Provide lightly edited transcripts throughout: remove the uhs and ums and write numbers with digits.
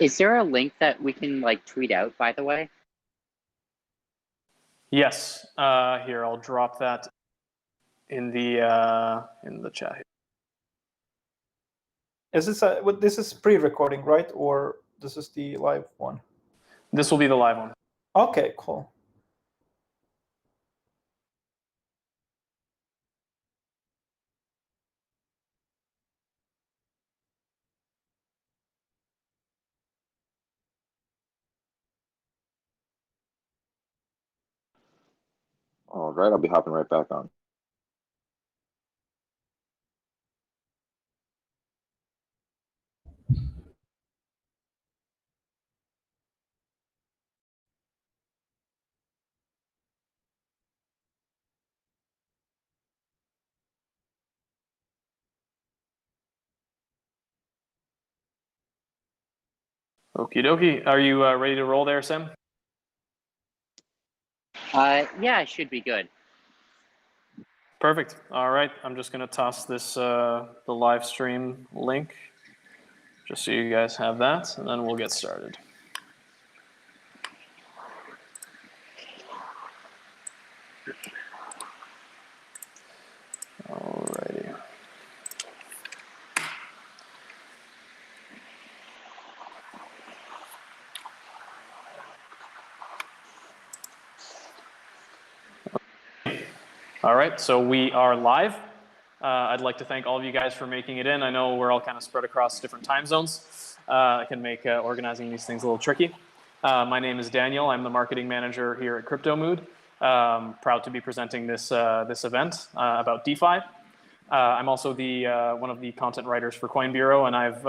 Is there a link that we can like tweet out, by the way? Yes. Here, I'll drop that in the chat. Is this this is pre-recording, right? Or this is the live one? This will be the live one. Okay, cool. All right, I'll be hopping right back on. Okie dokie. Are you ready to roll there, Sam? Yeah, it should be good. Perfect. All right. I'm just going to toss this the live stream link just so you guys have that, and then we'll get started. Alrighty. All right, so we are live. I'd like to thank all of you guys for making it in. I know we're all kind of spread across different time zones. It can make organizing these things a little tricky. My name is Daniel. I'm the marketing manager here at CryptoMood. Proud to be presenting this event about DeFi. I'm also one of the content writers for Coin Bureau, and I've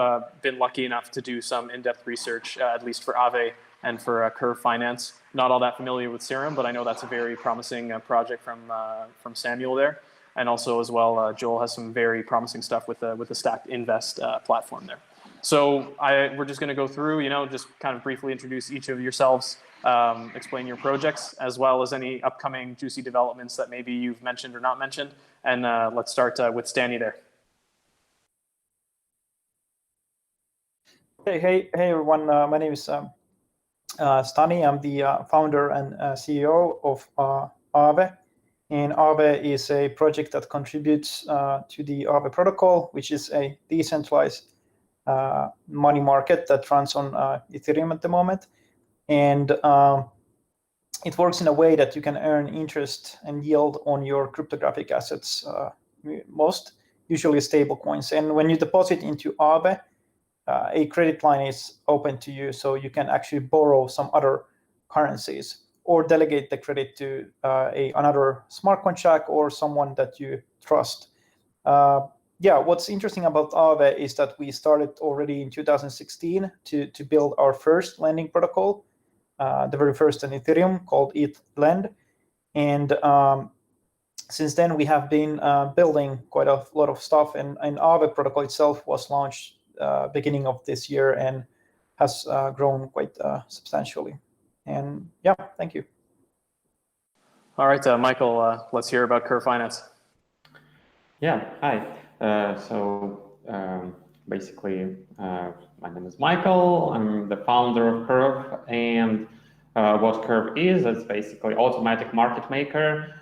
been lucky enough to do some in-depth research, at least for Aave and for Curve Finance. Not all that familiar with Serum, but I know that's a very promising project from Samuel there. And also as well, Joel has some very promising stuff with the Stacked Invest platform there. So we're just going to go through, just kind of briefly introduce each of yourselves, explain your projects, as well as any upcoming juicy developments that maybe you've mentioned or not mentioned. And let's start with Stani there. Hey everyone. My name is Stani. I'm the founder and CEO of Aave. And Aave is a project that contributes to the Aave protocol, which is a decentralized money market that runs on Ethereum at the moment. And it works in a way that you can earn interest and yield on your cryptographic assets, most usually stable coins. And when you deposit into Aave, a credit line is open to you, so you can actually borrow some other currencies or delegate the credit to another smart contract or someone that you trust. Yeah, what's interesting about Aave is that we started already in 2016 to build our first lending protocol, the very first on Ethereum called ETH Lend. And since then, we have been building quite a lot of stuff, and Aave protocol itself was launched beginning of this year and has grown quite substantially. And yeah, thank you. All right, Michael, let's hear about Curve Finance. Yeah, hi. Basically, my name is Michael. I'm the founder of Curve, and what Curve is, it's basically automatic market maker,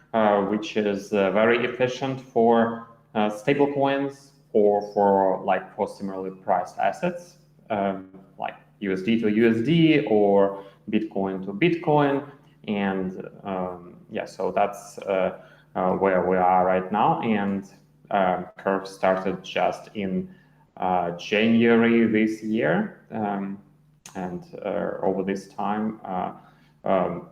which is very efficient for stable coins or for similarly priced assets, like USD to USD or Bitcoin to Bitcoin. And yeah, so that's where we are right now. And Curve started just in January this year, and over this time,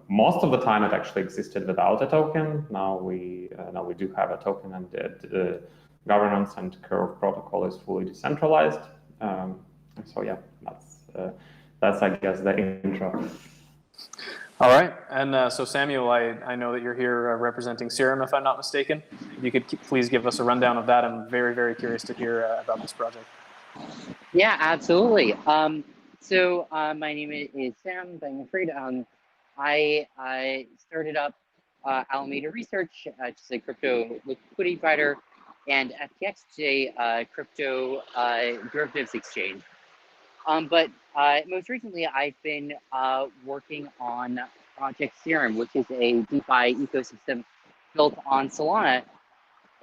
most of the time it actually existed without a token. Now we do have a token, and the governance and Curve protocol is fully decentralized. So yeah, that's I guess the intro. All right, and so Samuel, I know that you're here representing Serum, if I'm not mistaken. If you could please give us a rundown of that. I'm very, very curious to hear about this project. Yeah, absolutely. So my name is Sam Bankman-Fried. I started up Alameda Research, which is a crypto liquidity provider, and FTX, which is a crypto derivatives exchange. But most recently, I've been working on Project Serum, which is a DeFi ecosystem built on Solana.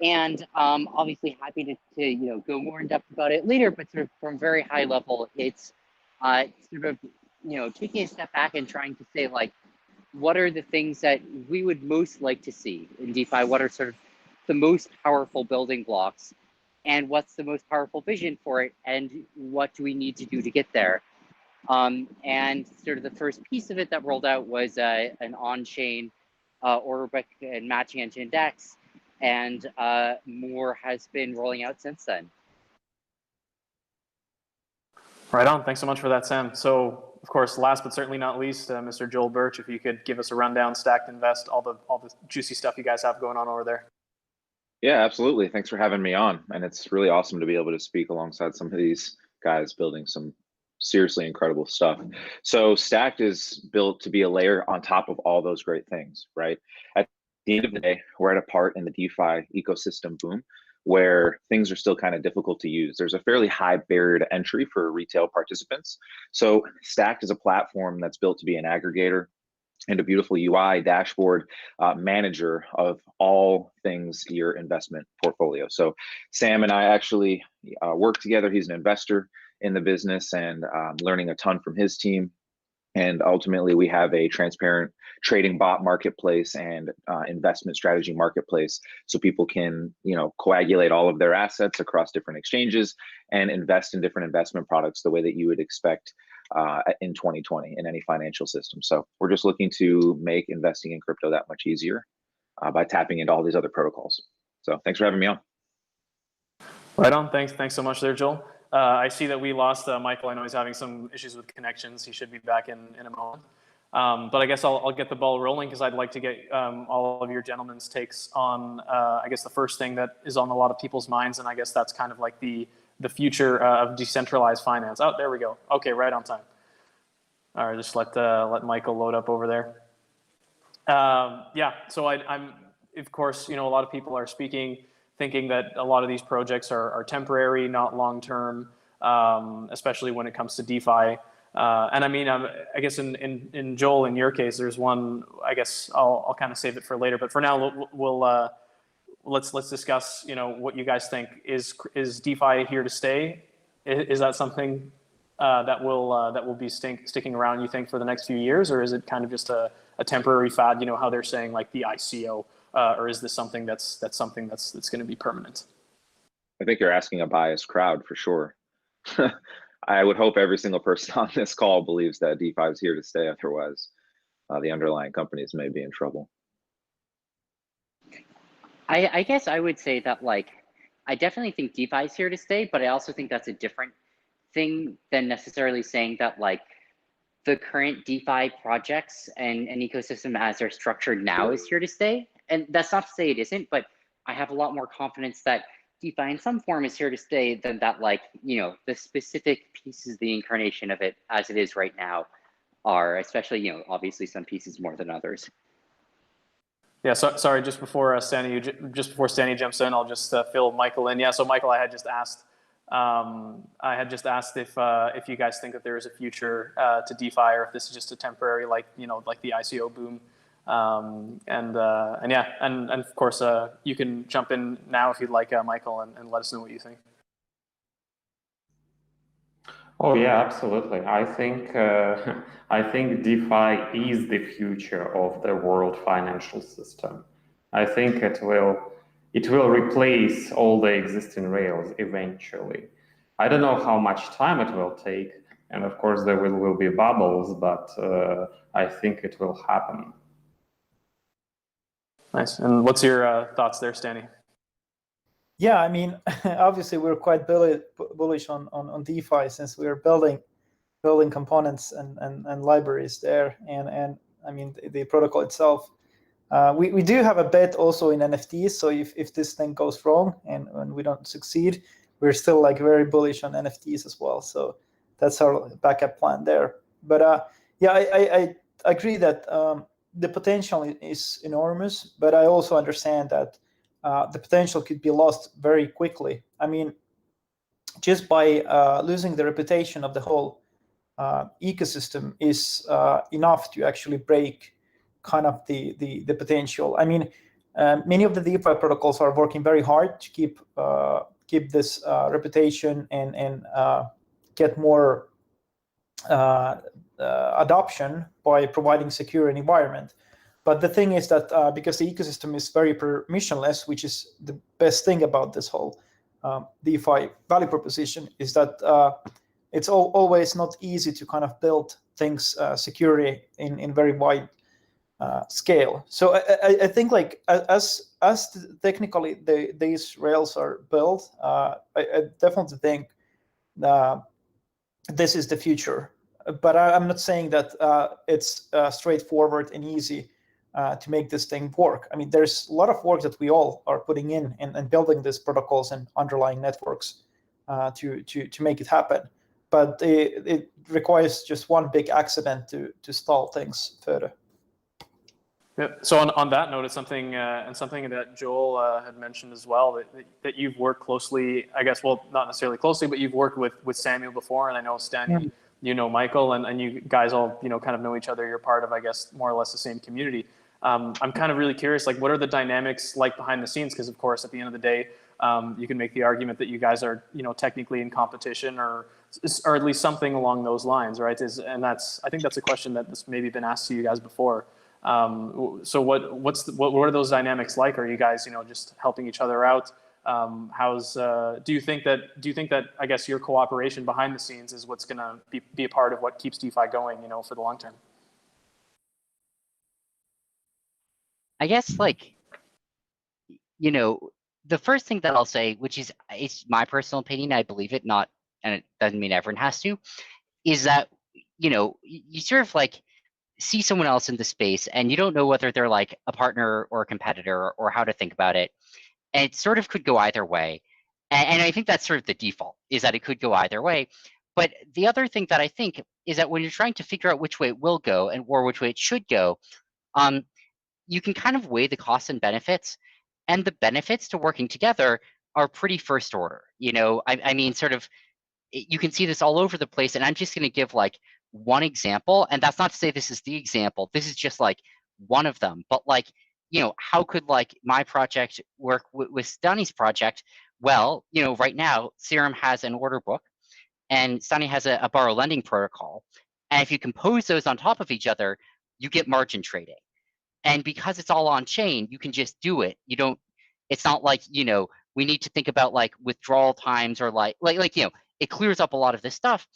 And obviously happy to go more in depth about it later, but sort of from very high level, it's sort of taking a step back and trying to say, like, what are the things that we would most like to see in DeFi? What are sort of the most powerful building blocks, and what's the most powerful vision for it, and what do we need to do to get there? And sort of the first piece of it that rolled out was an on-chain order book and matching engine DEX, and more has been rolling out since then. Right on. Thanks so much for that, Sam. So, of course, last but certainly not least, Mr. Joel Birch, if you could give us a rundown, Stacked Invest, all the juicy stuff you guys have going on over there. Yeah, absolutely. Thanks for having me on. And it's really awesome to be able to speak alongside some of these guys building some seriously incredible stuff. So Stacked is built to be a layer on top of all those great things, right? At the end of the day, we're at a part in the DeFi ecosystem boom where things are still kind of difficult to use. There's a fairly high barrier to entry for retail participants. So Stacked is a platform that's built to be an aggregator and a beautiful UI dashboard manager of all things your investment portfolio. So Sam and I actually work together. He's an investor in the business, and learning a ton from his team. And ultimately, we have a transparent trading bot marketplace and investment strategy marketplace, so people can, coagulate all of their assets across different exchanges and invest in different investment products the way that you would expect in 2020 in any financial system. So we're just looking to make investing in crypto that much easier by tapping into all these other protocols. So thanks for having me on. Right on. Thanks so much there, Joel. I see that we lost Michael. I know he's having some issues with connections. He should be back in a moment. But I guess I'll get the ball rolling because I'd like to get all of your gentlemen's takes on, I guess, the first thing that is on a lot of people's minds, and I guess that's kind of like the future of decentralized finance. Oh, there we go. Okay, right on time. All right, just let Michael load up over there. Yeah, so I'm, of course, a lot of people are thinking that a lot of these projects are temporary, not long-term, especially when it comes to DeFi. And I mean, I guess in Joel, in your case, there's one, I guess I'll kind of save it for later, but for now, let's discuss, what you guys think. Is DeFi here to stay? Is that something that will be sticking around, you think, for the next few years, or is it kind of just a temporary fad? How they're saying, like, the ICO, or is this something that's going to be permanent? I think you're asking a biased crowd for sure. I would hope every single person on this call believes that DeFi is here to stay. Otherwise, the underlying companies may be in trouble. I guess I would say that, like, I definitely think DeFi is here to stay, but I also think that's a different thing than necessarily saying that, like, the current DeFi projects and an ecosystem as they're structured now is here to stay. And that's not to say it isn't, but I have a lot more confidence that DeFi in some form is here to stay than that, like, the specific pieces, the incarnation of it as it is right now are, especially, obviously some pieces more than others. Yeah, sorry, just before Stani jumps in, I'll just fill Michael in. Yeah, so Michael, I had just asked if you guys think that there is a future to DeFi, or if this is just a temporary, like the ICO boom. And of course, you can jump in now if you'd like, Michael, and let us know what you think. Oh yeah, absolutely. I think DeFi is the future of the world financial system. I think it will replace all the existing rails eventually. I don't know how much time it will take, and of course there will be bubbles, but I think it will happen. Nice. And what's your thoughts there, Stani? Yeah, I mean, obviously we're quite bullish on DeFi, since we're building components and libraries there, and I mean the protocol itself. We do have a bet also in NFTs. So if this thing goes wrong and we don't succeed, we're still, like, very bullish on NFTs as well. So that's our backup plan there. But yeah, I agree that the potential is enormous, but I also understand that the potential could be lost very quickly. I mean, just by losing the reputation of the whole ecosystem is enough to actually break kind of the potential. I mean, many of the DeFi protocols are working very hard to keep this reputation and get more adoption by providing secure environment. But the thing is that because the ecosystem is very permissionless, which is the best thing about this whole DeFi value proposition, is that it's always not easy to kind of build things securely in very wide scale. So I think like as technically these rails are built, I definitely think this is the future. But I'm not saying that it's straightforward and easy to make this thing work. I mean, there's a lot of work that we all are putting in and building these protocols and underlying networks to make it happen. But it requires just one big accident to stall things further. Yeah. So on that note, it's something and something that Joel had mentioned as well, that you've worked closely, I guess, well, not necessarily closely, but you've worked with Samuel before, and I know Stani, you know Michael, and you guys all kind of know each other. You're part of, I guess, more or less the same community. I'm kind of really curious, like, what are the dynamics like behind the scenes? Because of course, at the end of the day, you can make the argument that you guys are technically in competition, or at least something along those lines, right? I think that's a question that's maybe been asked to you guys before. So what are those dynamics like? Are you guys just helping each other out? Do you think that I guess your cooperation behind the scenes is what's going to be a part of what keeps DeFi going for the long term? I guess, like, the first thing that I'll say, which is it's my personal opinion, I believe it, and it doesn't mean everyone has to, is that you sort of like see someone else in the space and you don't know whether they're like a partner or a competitor or how to think about it. And it sort of could go either way. And I think that's sort of the default, is that it could go either way. But the other thing that I think is that when you're trying to figure out which way it will go or which way it should go, you can kind of weigh the costs and benefits. And the benefits to working together are pretty first order. I mean, sort of, you can see this all over the place. And I'm just going to give like one example. And that's not to say this is the example. This is just like one of them. But like, how could like my project work with Stani's project? Well, right now, Serum has an order book and Stani has a borrow lending protocol. And if you compose those on top of each other, you get margin trading. And because it's all on chain, you can just do it. It's not like, we need to think about like withdrawal times or like, it clears up a lot of this stuff.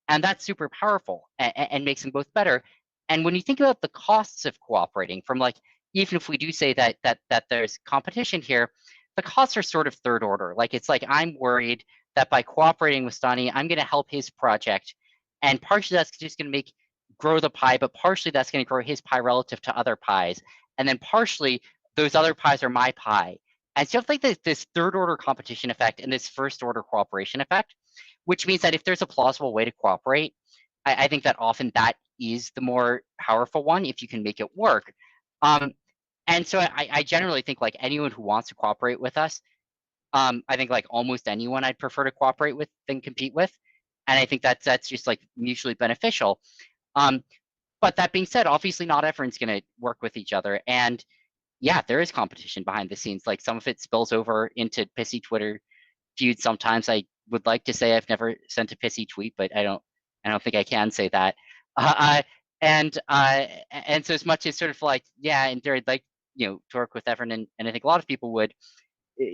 And that's super powerful and makes them both better. And when you think about the costs of cooperating from like, even if we do say that there's competition here, the costs are sort of third order. Like, it's like, I'm worried that by cooperating with Stani, I'm going to help his project. And partially that's just going to grow the pie, but partially that's going to grow his pie relative to other pies. And then partially those other pies are my pie. And so like this third order competition effect and this first order cooperation effect, which means that if there's a plausible way to cooperate, I think that often that is the more powerful one if you can make it work. And so I generally think like anyone who wants to cooperate with us, I think like almost anyone I'd prefer to cooperate with than compete with. And I think that's just like mutually beneficial. But that being said, obviously not everyone's going to work with each other. And yeah, there is competition behind the scenes. Like, some of it spills over into pissy Twitter feuds. Sometimes I would like to say I've never sent a pissy tweet, but I don't think I can say that. And so as much as sort of like, yeah, and I'd like, to work with everyone, and I think a lot of people would,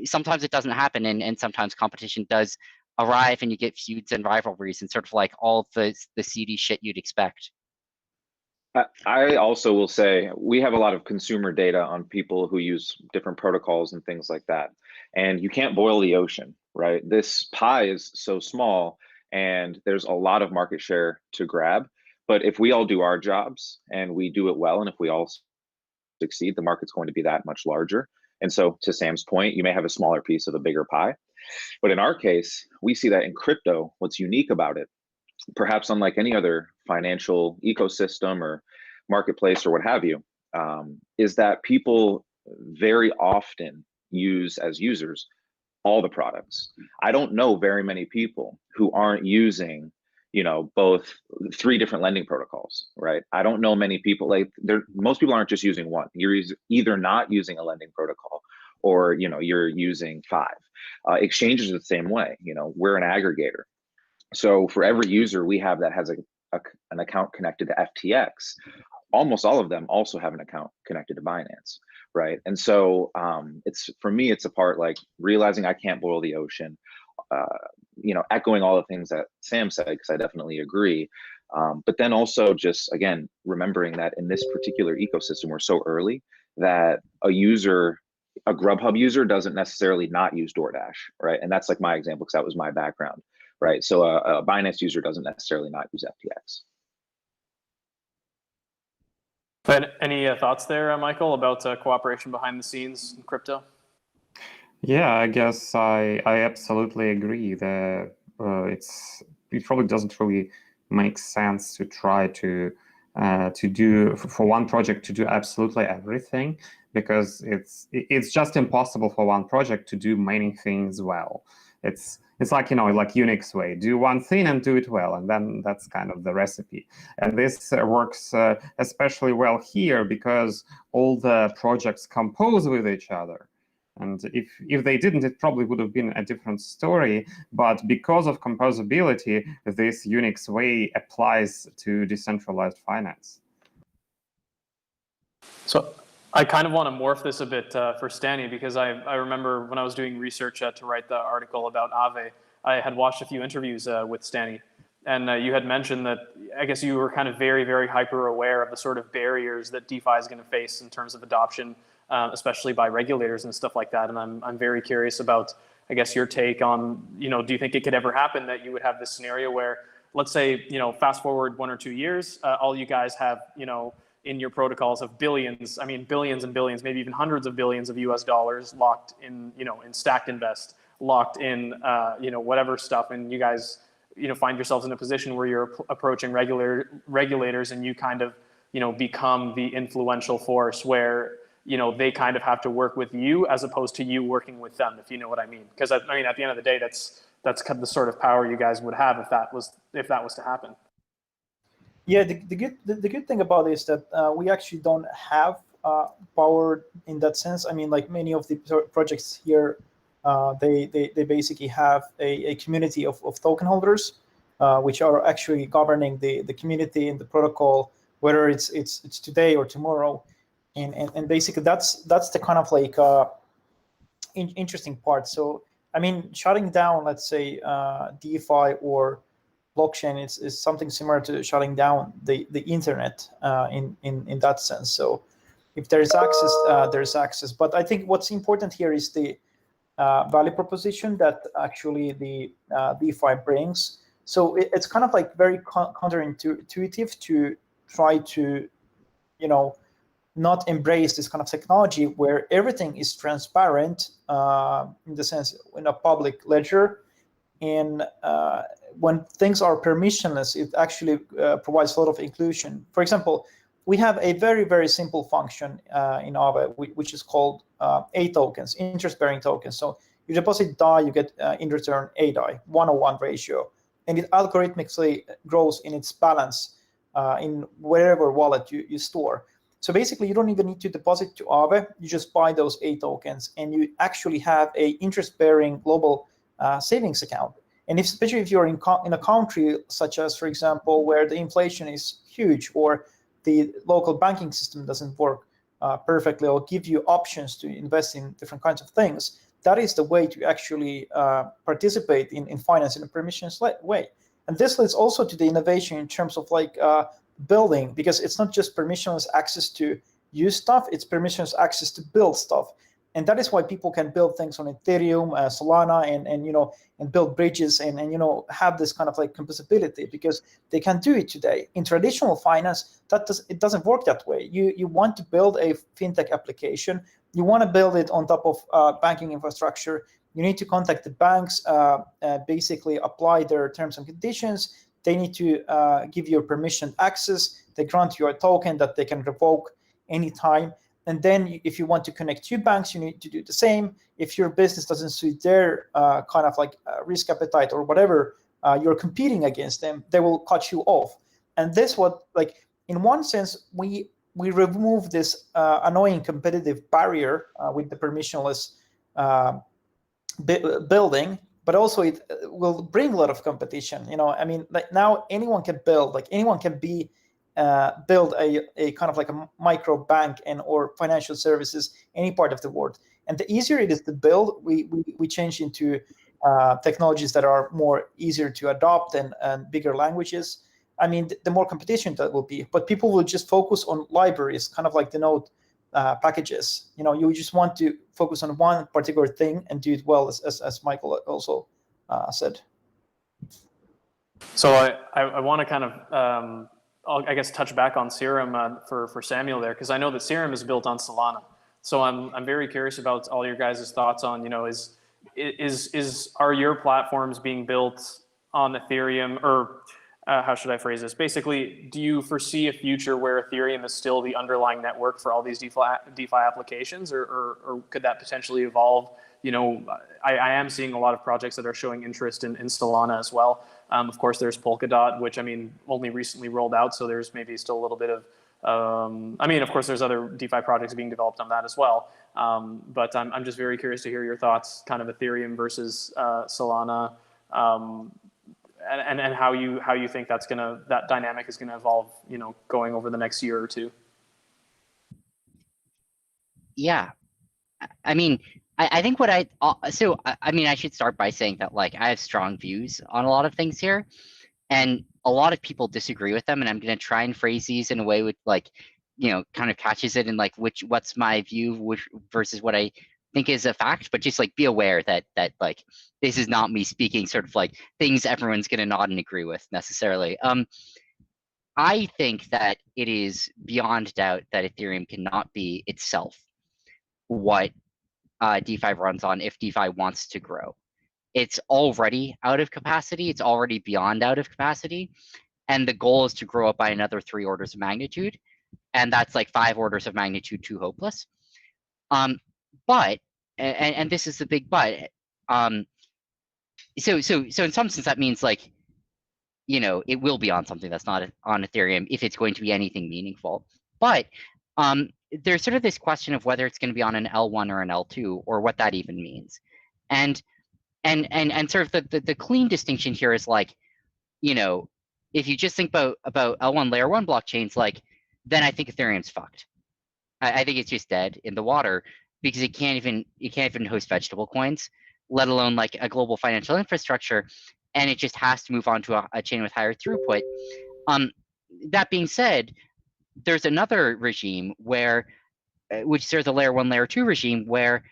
sometimes it doesn't happen, and sometimes competition does arrive and you get feuds and rivalries and sort of like all the seedy shit you'd expect. I also will say we have a lot of consumer data on people who use different protocols and things like that. And you can't boil the ocean, right? This pie is so small and there's a lot of market share to grab. But if we all do our jobs and we do it well, and if we all succeed, the market's going to be that much larger. And so, to Sam's point, you may have a smaller piece of a bigger pie. But in our case, we see that in crypto, what's unique about it, perhaps unlike any other financial ecosystem or marketplace or what have you, is that people very often use, as users, all the products. I don't know very many people who aren't using, both 3 different lending protocols, right? I don't know many people, like most people aren't just using one. You're either not using a lending protocol or, you're using 5. Exchanges are the same way. We're an aggregator. So for every user we have that has an account connected to FTX, almost all of them also have an account connected to Binance, right? And so for me, it's a part like realizing I can't boil the ocean, echoing all the things that Sam said, because I definitely agree. But then also just, again, remembering that in this particular ecosystem, we're so early that a Grubhub user doesn't necessarily not use DoorDash, right? And that's like my example, because that was my background, right? So a Binance user doesn't necessarily not use FTX. But any thoughts there, Michael, about cooperation behind the scenes in crypto? Yeah, I guess I absolutely agree that it probably doesn't really make sense to try to do for one project to do absolutely everything, because it's just impossible for one project to do many things well. It's like, like Unix way, do one thing and do it well, and then that's kind of the recipe. And this works especially well here because all the projects compose with each other. And if they didn't, it probably would have been a different story. But because of composability, this Unix way applies to decentralized finance. So I kind of want to morph this a bit for Stani, because I remember when I was doing research to write the article about Aave, I had watched a few interviews with Stani. And you had mentioned that I guess you were kind of very, very hyper aware of the sort of barriers that DeFi is going to face in terms of adoption, especially by regulators and stuff like that. And I'm very curious about, I guess, your take on, do you think it could ever happen that you would have this scenario where, let's say, fast forward 1 or 2 years, all you guys have, in your protocols of billions and billions, maybe even hundreds of billions of US dollars locked in, in stacked invest, locked in, whatever stuff, and you guys, find yourselves in a position where you're approaching regulators and you kind of, become the influential force where, they kind of have to work with you as opposed to you working with them, if you know what I mean. Because at the end of the day, that's kind of the sort of power you guys would have if that was to happen. Yeah, the good thing about it is that we actually don't have power in that sense. I mean, like many of the projects here, they basically have a community of token holders, which are actually governing the community and the protocol, whether it's today or tomorrow, and basically that's the kind of like interesting part. So I mean, shutting down, let's say, DeFi or blockchain is something similar to shutting down the internet in that sense. So if there is access, there's access. But I think what's important here is the value proposition that actually the DeFi brings. So it's kind of like very counterintuitive to try to, not embrace this kind of technology where everything is transparent in the sense in a public ledger. And when things are permissionless, it actually provides a lot of inclusion. For example, we have a very, very simple function in Aave, which is called A tokens, interest-bearing tokens. So you deposit DAI, you get in return A DAI, 1:1 ratio. And it algorithmically grows in its balance in wherever wallet you store. So basically, you don't even need to deposit to Aave. You just buy those A tokens, and you actually have a interest-bearing global savings account. And especially if you're in a country such as, for example, where the inflation is huge or the local banking system doesn't work perfectly or give you options to invest in different kinds of things, that is the way to actually participate in finance in a permissionless way. And this leads also to the innovation in terms of like building, because it's not just permissionless access to use stuff, it's permissionless access to build stuff. And that is why people can build things on Ethereum, Solana, and build bridges and have this kind of like composability, because they can do it today. In traditional finance, it doesn't work that way. You want to build a fintech application, you want to build it on top of banking infrastructure. You need to contact the banks, basically apply their terms and conditions. They need to give you permissioned access. They grant you a token that they can revoke anytime. And then if you want to connect two banks, you need to do the same. If your business doesn't suit their kind of like risk appetite or whatever, you're competing against them, they will cut you off. And this what, like, in one sense, we remove this annoying competitive barrier with the permissionless building, but also it will bring a lot of competition. You know, I mean, like now anyone can build, like anyone can be build a kind of like a micro bank and or financial services any part of the world. And the easier it is to build, we change into technologies that are more easier to adopt and bigger languages. I mean, the more competition that will be, but people will just focus on libraries, kind of like the node packages. You know, you just want to focus on one particular thing and do it well, as Michael also said. So I want to kind of, I guess, touch back on Serum for Samuel there, because I know that Serum is built on Solana. So I'm very curious about all your guys' thoughts on, you know, are your platforms being built on Ethereum, or how should I phrase this? Basically, do you foresee a future where Ethereum is still the underlying network for all these DeFi applications, or could that potentially evolve? You know, I am seeing a lot of projects that are showing interest in Solana as well. Of course, there's Polkadot, which, I mean, only recently rolled out, so there's maybe still a little bit of, I mean, of course, there's other DeFi projects being developed on that as well. But I'm just very curious to hear your thoughts, kind of Ethereum versus Solana, and how you think that dynamic is gonna evolve, you know, going over the next year or two. Yeah, I mean, I think what I mean, I should start by saying that, like, I have strong views on a lot of things here, and a lot of people disagree with them, and I'm going to try and phrase these in a way with, like, you know, kind of catches it in, like, what's my view versus what I think is a fact, but just, like, be aware that like, this is not me speaking sort of like things everyone's going to nod and agree with necessarily. I think that it is beyond doubt that Ethereum cannot be itself what DeFi runs on if DeFi wants to grow. It's already out of capacity. It's already beyond out of capacity. And the goal is to grow up by another 3 orders of magnitude. And that's like 5 orders of magnitude too hopeless. But, and this is the big but, so in some sense that means, like, you know, it will be on something that's not on Ethereum if it's going to be anything meaningful. But there's sort of this question of whether it's going to be on an L1 or an L2, or what that even means. And sort of the clean distinction here is, like, you know, if you just think about L1 layer 1 blockchains, like, then I think Ethereum's fucked. I think it's just dead in the water, because it can't even host vegetable coins, let alone like a global financial infrastructure, and it just has to move on to a chain with higher throughput. That being said, there's another regime where, which is sort of the layer 1, layer 2 regime, where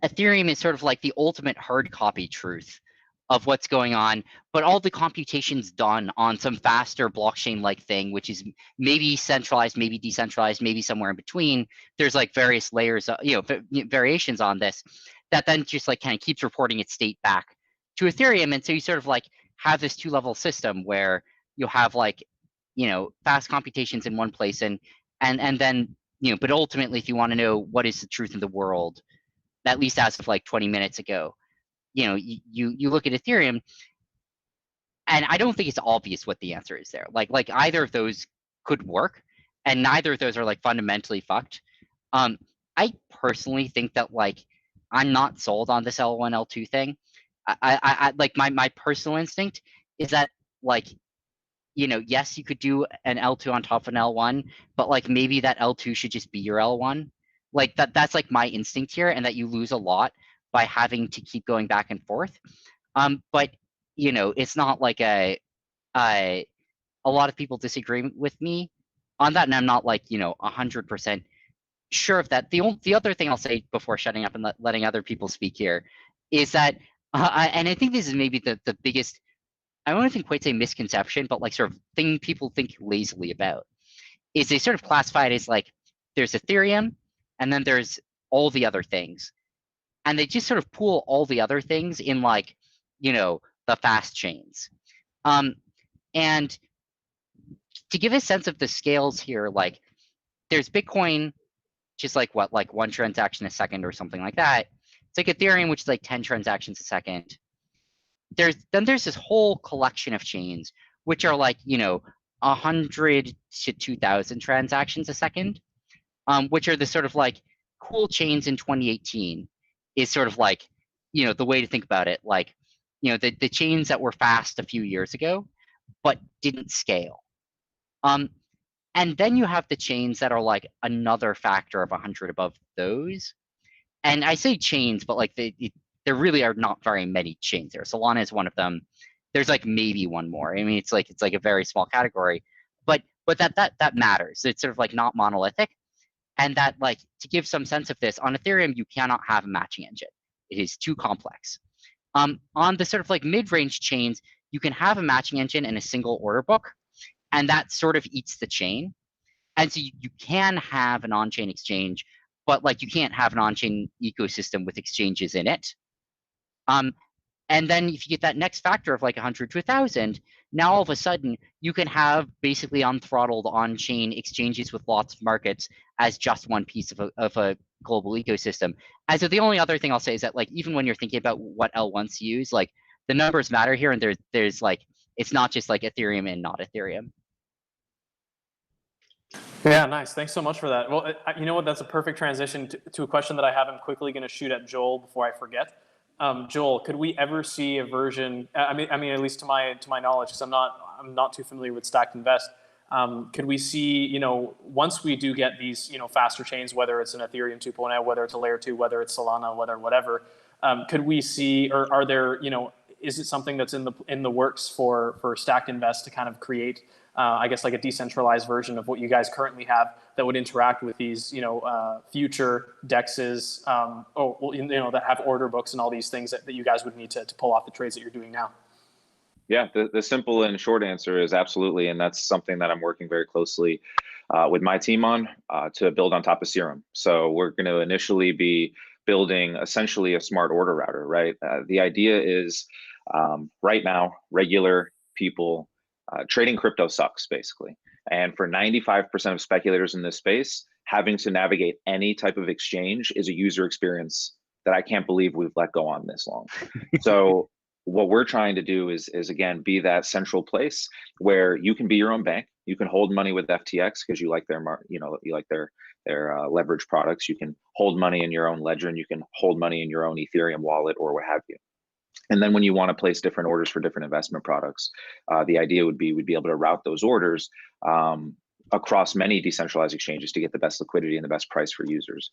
Ethereum is sort of like the ultimate hard copy truth of what's going on, but all the computation's done on some faster blockchain-like thing, which is maybe centralized, maybe decentralized, maybe somewhere in between. There's like various layers, you know, variations on this, that then just like kind of keeps reporting its state back to Ethereum. And so you sort of like have this 2-level system where you'll have, like, you know, fast computations in one place, and then, you know, but ultimately, if you want to know what is the truth in the world, at least as of like 20 minutes ago, you know, you look at Ethereum, and I don't think it's obvious what the answer is there. Like either of those could work, and neither of those are like fundamentally fucked. I personally think that, like, I'm not sold on this L1 L2 thing. I like my personal instinct is that, like, you know, yes, you could do an L2 on top of an L1, but like maybe that L2 should just be your L1. Like that's like my instinct here, and that you lose a lot by having to keep going back and forth. But, you know, it's not like a lot of people disagree with me on that, and I'm not, like, you know, 100% sure of that. The other thing I'll say before shutting up and letting other people speak here is that, and I think this is maybe the biggest, I don't even quite say misconception, but like sort of thing people think lazily about, is they sort of classify it as like, there's Ethereum, and then there's all the other things. And they just sort of pool all the other things in, like, you know, the fast chains. And to give a sense of the scales here, like, there's Bitcoin, which is like what, like 1 transaction a second or something like that. It's like Ethereum, which is like 10 transactions a second. There's this whole collection of chains which are like, 100 to 2,000 transactions a second, which are the sort of like cool chains in 2018 is sort of like, the way to think about it. Like, the chains that were fast a few years ago, but didn't scale. And then you have the chains that are like another factor of 100 above those. And I say chains, but like there really are not very many chains there. Solana is one of them. There's like maybe one more. I mean, it's like a very small category, but that matters. It's sort of like not monolithic, and that, like, to give some sense of this, on Ethereum you cannot have a matching engine. It is too complex. On the sort of like mid-range chains, you can have a matching engine in a single order book, and that sort of eats the chain. And so you can have an on-chain exchange, but like you can't have an on-chain ecosystem with exchanges in it. And then if you get that next factor of like 100 to 1,000, now all of a sudden you can have basically unthrottled on-chain exchanges with lots of markets as just one piece of a global ecosystem. And so the only other thing I'll say is that, like, even when you're thinking about what L1s to use, like, the numbers matter here, and there's like, it's not just like Ethereum and not Ethereum. Yeah, nice. Thanks so much for that. Well, you know what? That's a perfect transition to a question that I have. I'm quickly going to shoot at Joel before I forget. Joel, could we ever see a version? I mean, at least to my knowledge, because I'm not too familiar with Stacked Invest. Could we see, once we do get these, faster chains, whether it's an Ethereum 2.0, whether it's a layer 2, whether it's Solana, whatever, could we see, or are there, is it something that's in the works for Stacked Invest to kind of create, I guess, like a decentralized version of what you guys currently have that would interact with these, future dexes, that have order books and all these things that you guys would need to pull off the trades that you're doing now? Yeah, the simple and short answer is absolutely, and that's something that I'm working very closely with my team on to build on top of Serum. So we're going to initially be building essentially a smart order router, right? The idea is right now, regular people trading crypto sucks, basically. And for 95% of speculators in this space, having to navigate any type of exchange is a user experience that I can't believe we've let go on this long. So what we're trying to do is again, be that central place where you can be your own bank. You can hold money with FTX because you like their, their leverage products. You can hold money in your own ledger, and you can hold money in your own Ethereum wallet or what have you. And then when you want to place different orders for different investment products, the idea would be we'd be able to route those orders across many decentralized exchanges to get the best liquidity and the best price for users.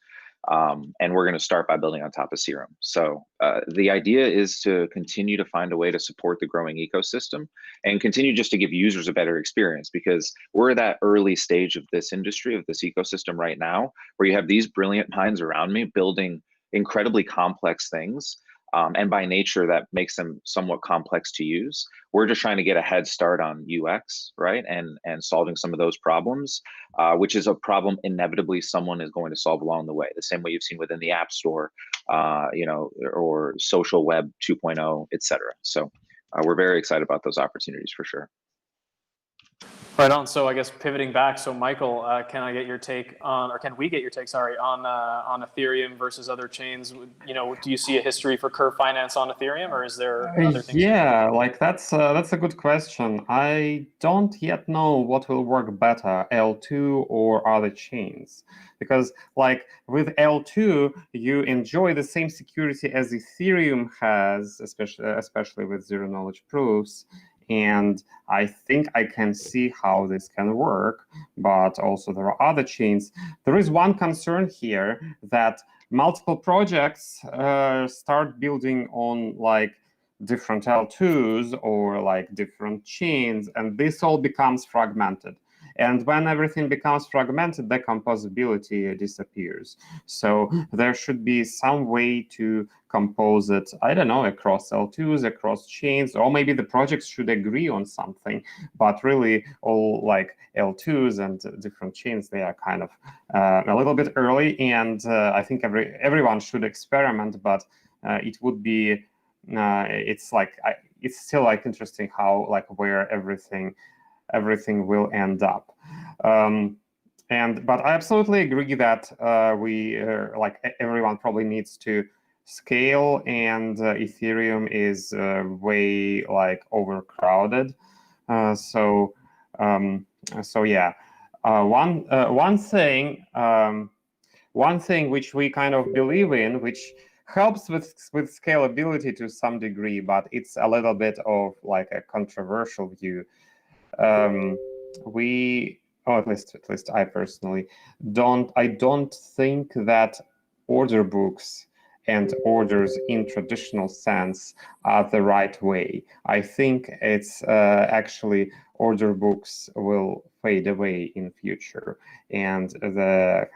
And we're going to start by building on top of Serum. So the idea is to continue to find a way to support the growing ecosystem and continue just to give users a better experience, because we're at that early stage of this industry, of this ecosystem right now, where you have these brilliant minds around me building incredibly complex things. And by nature, that makes them somewhat complex to use. We're just trying to get a head start on UX, right? And solving some of those problems, which is a problem inevitably someone is going to solve along the way. The same way you've seen within the App Store, or social web 2.0, et cetera. So we're very excited about those opportunities for sure. Right on. So I guess pivoting back, so Michael, can I get your take on, or can we get your take, sorry, on Ethereum versus other chains? Do you see a history for Curve Finance on Ethereum, or is there other things? Yeah, like that's a good question. I don't yet know what will work better, L2 or other chains, because like with L2, you enjoy the same security as Ethereum has, especially with zero knowledge proofs. And I think I can see how this can work, but also there are other chains. There is one concern here that multiple projects start building on like different L2s or like different chains, and this all becomes fragmented. And when everything becomes fragmented, the composability disappears. So there should be some way to compose it, I don't know, across L2s, across chains, or maybe the projects should agree on something. But really, all like L2s and different chains, they are kind of a little bit early. And I think everyone should experiment, but it would be, it's still like interesting how, like, where everything will end up. But I absolutely agree that we like everyone probably needs to scale, and Ethereum is way like overcrowded. So yeah, one thing which we kind of believe in, which helps with scalability to some degree, but it's a little bit of like a controversial view. At least I personally don't think that order books and orders in traditional sense are the right way. I think it's actually order books will fade away in future, and there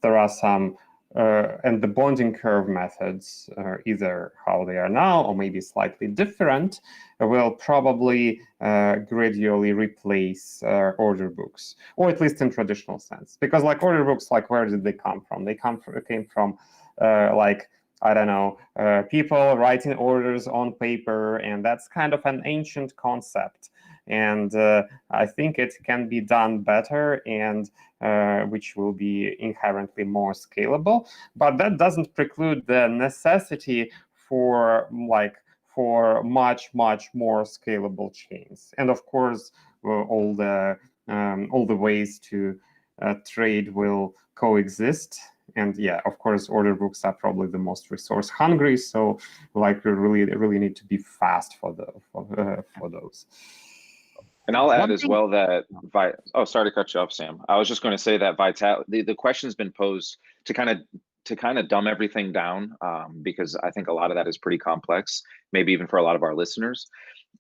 are some and the bonding curve methods, either how they are now or maybe slightly different, will probably gradually replace order books, or at least in traditional sense. Because like order books, like where did they come from? They came from like, I don't know, people writing orders on paper, and that's kind of an ancient concept. And I think it can be done better, and which will be inherently more scalable. But that doesn't preclude the necessity for much more scalable chains. And of course, all the ways to trade will coexist. And yeah, of course, order books are probably the most resource hungry. So like, we really need to be fast for those. And I'll add as well that sorry to cut you off, Sam. I was just going to say that the question's been posed to kind of dumb everything down, because I think a lot of that is pretty complex, maybe even for a lot of our listeners.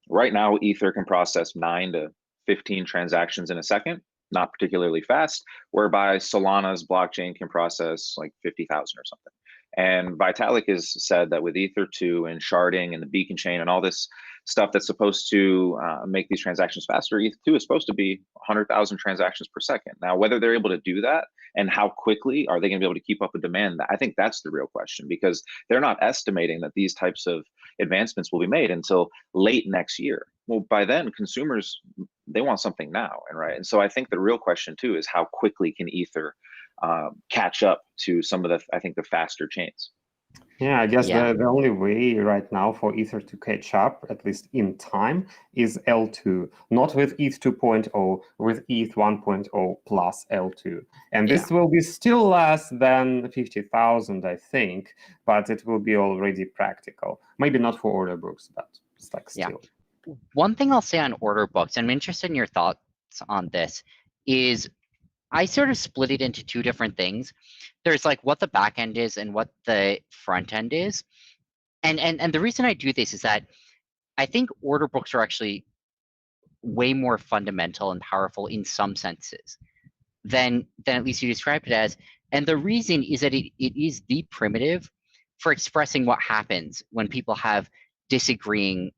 Right now, Ether can process 9 to 15 transactions in a second, not particularly fast, whereby Solana's blockchain can process like 50,000 or something. And Vitalik has said that with Ether 2 and sharding and the beacon chain and all this stuff that's supposed to make these transactions faster, Ether 2 is supposed to be 100,000 transactions per second. Now, whether they're able to do that and how quickly are they going to be able to keep up with demand, I think that's the real question, because they're not estimating that these types of advancements will be made until late next year. Well, by then, consumers, they want something now, and so I think the real question too is how quickly can Ether catch up to some of the faster chains. Yeah, I guess the only way right now for Ether to catch up, at least in time, is L2, not with ETH 2.0, with ETH 1.0 plus L2. And this will be still less than 50,000, I think, but it will be already practical. Maybe not for order books, but it's like still. Yeah. One thing I'll say on order books, and I'm interested in your thoughts on this, is I sort of split it into two different things. There's like what the back end is and what the front end is. And the reason I do this is that I think order books are actually way more fundamental and powerful in some senses than at least you described it as. And the reason is that it is the primitive for expressing what happens when people have disagreeing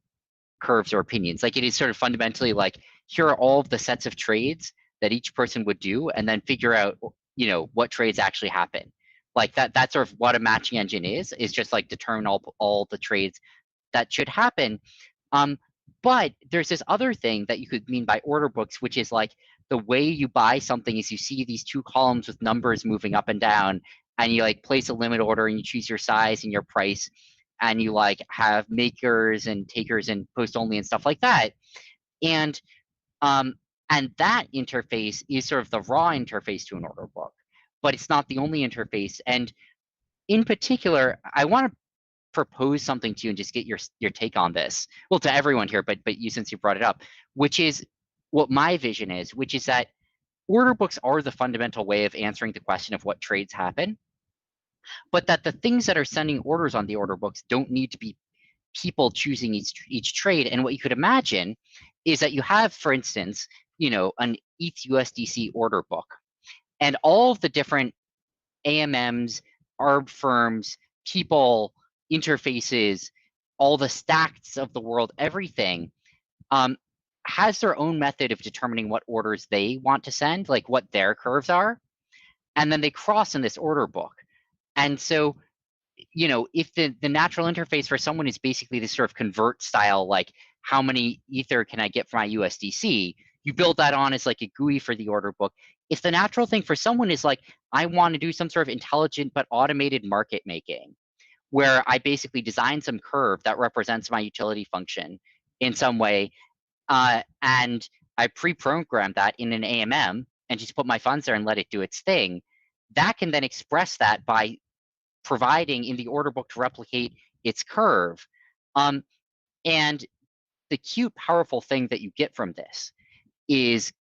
curves or opinions. Like, it is sort of fundamentally like, here are all of the sets of trades that each person would do, and then figure out, what trades actually happen. Like that's sort of what a matching engine is just like determine all the trades that should happen. But there's this other thing that you could mean by order books, which is like the way you buy something is you see these two columns with numbers moving up and down, and you like place a limit order and you choose your size and your price, and you like have makers and takers and post only and stuff like that. And that interface is sort of the raw interface to an order book, but it's not the only interface. And in particular, I want to propose something to you and just get your take on this. Well, to everyone here, but you, since you brought it up, which is what my vision is, which is that order books are the fundamental way of answering the question of what trades happen, but that the things that are sending orders on the order books don't need to be people choosing each trade. And what you could imagine is that you have, for instance, an ETH USDC order book, and all of the different AMMs, ARB firms, people, interfaces, all the stacks of the world, everything has their own method of determining what orders they want to send, like what their curves are, and then they cross in this order book. And so, if the natural interface for someone is basically this sort of convert style, like how many Ether can I get for my USDC, you build that on as like a GUI for the order book. If the natural thing for someone is like, I want to do some sort of intelligent but automated market making, where I basically design some curve that represents my utility function in some way, and I pre-program that in an AMM and just put my funds there and let it do its thing, that can then express that by providing in the order book to replicate its curve. And the cute, powerful thing that you get from this is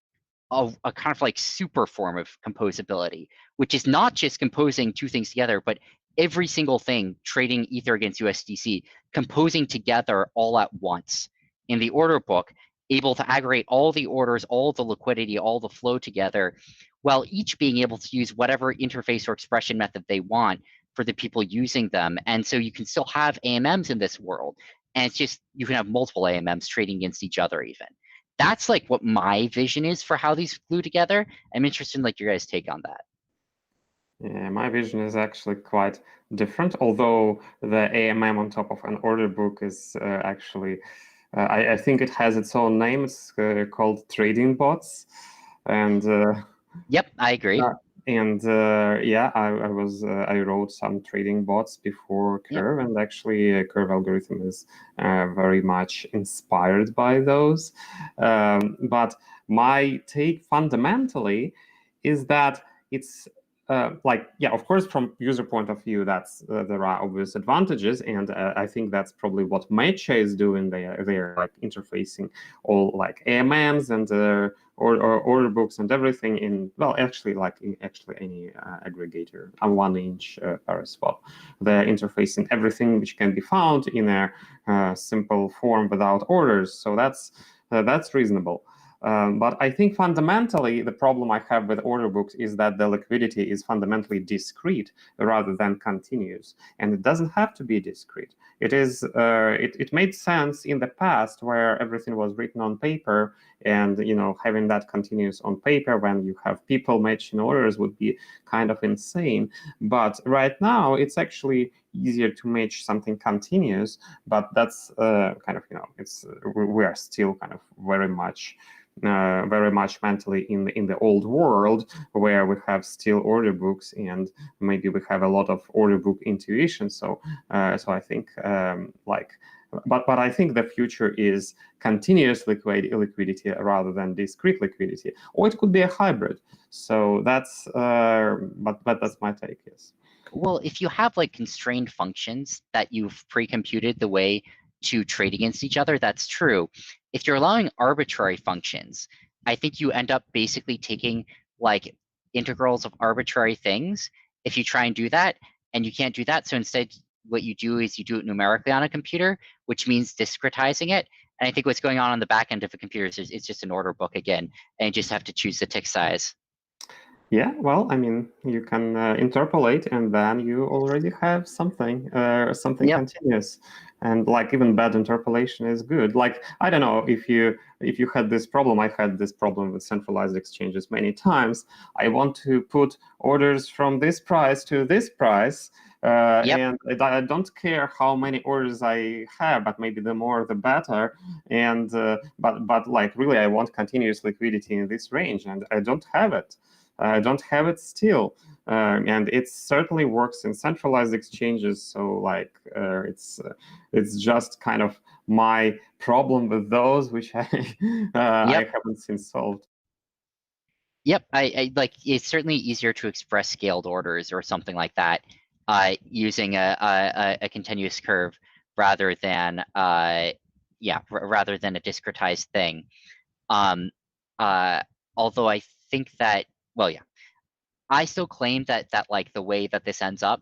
a kind of like super form of composability, which is not just composing two things together, but every single thing trading Ether against USDC, composing together all at once in the order book, able to aggregate all the orders, all the liquidity, all the flow together, while each being able to use whatever interface or expression method they want for the people using them. And so you can still have AMMs in this world. And it's just, you can have multiple AMMs trading against each other even. That's like what my vision is for how these glue together. I'm interested in like your guys' take on that. Yeah, my vision is actually quite different, although the AMM on top of an order book is actually, I think it has its own name. It's called trading bots. And yep, I agree. Yeah, I wrote some trading bots before Curve, and actually Curve algorithm is very much inspired by those. But my take fundamentally is that it's of course, from user point of view, that's there are obvious advantages, and I think that's probably what Matcha is doing. They're like interfacing all like AMMs and order books and everything in, well, actually any aggregator on 1-inch Paraswap. They're interfacing everything which can be found in a simple form without orders. So that's reasonable. But I think fundamentally the problem I have with order books is that the liquidity is fundamentally discrete rather than continuous, and it doesn't have to be discrete. It is. It made sense in the past where everything was written on paper, and having that continuous on paper when you have people matching orders would be kind of insane. But right now it's actually easier to match something continuous. But that's kind of it's we are still kind of very much mentally in the old world where we have still order books, and maybe we have a lot of order book intuition. So I think but I think the future is continuous liquidity rather than discrete liquidity, or it could be a hybrid. So that's but that's my take. Yes. Well, if you have like constrained functions that you've pre-computed the way to trade against each other, that's true. If you're allowing arbitrary functions, I think you end up basically taking like integrals of arbitrary things if you try and do that, and you can't do that. So instead, what you do is you do it numerically on a computer, which means discretizing it. And I think what's going on the back end of a computer is it's just an order book again, and you just have to choose the tick size. Yeah, well, I mean, you can interpolate, and then you already have something continuous. And like even bad interpolation is good. Like, I don't know if you had this problem. I had this problem with centralized exchanges many times. I want to put orders from this price to this price, and I don't care how many orders I have, but maybe the more the better. And but like really, I want continuous liquidity in this range, and I don't have it. I don't have it still, and it certainly works in centralized exchanges. So like it's just kind of my problem with those, which I haven't seen solved. Yep, I like it's certainly easier to express scaled orders or something like that using a continuous curve rather than rather than a discretized thing. Although I think that, well, yeah, I still claim that like the way that this ends up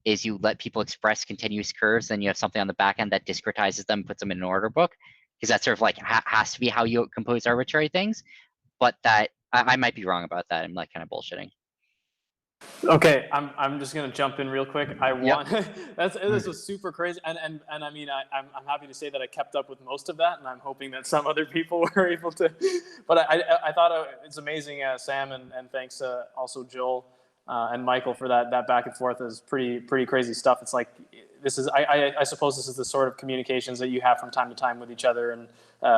is you let people express continuous curves, then you have something on the back end that discretizes them, puts them in an order book, because that sort of like has to be how you compose arbitrary things. But that I might be wrong about that. I'm like kind of bullshitting. Okay, I'm just gonna jump in real quick. I want this was super crazy, and I mean I'm happy to say that I kept up with most of that, and I'm hoping that some other people were able to. But I thought it's amazing, Sam, and thanks also Joel and Michael for that back and forth is pretty crazy stuff. It's like this is I suppose this is the sort of communications that you have from time to time with each other and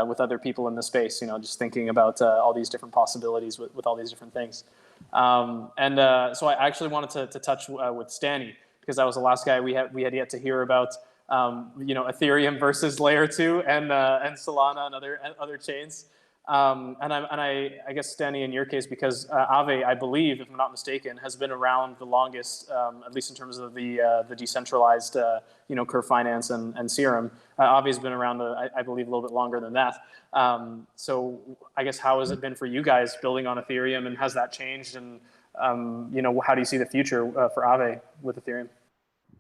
with other people in the space. You know, just thinking about all these different possibilities with all these different things. So I actually wanted to touch with Stani, because that was the last guy we had yet to hear about. You know, Ethereum versus Layer 2 and Solana and other chains. I guess, Stani, in your case, because Aave, I believe, if I'm not mistaken, has been around the longest, at least in terms of the decentralized, you know, Curve Finance and Serum. Aave has been around, I believe, a little bit longer than that. So I guess, how has it been for you guys building on Ethereum, and has that changed? And you know, how do you see the future for Aave with Ethereum?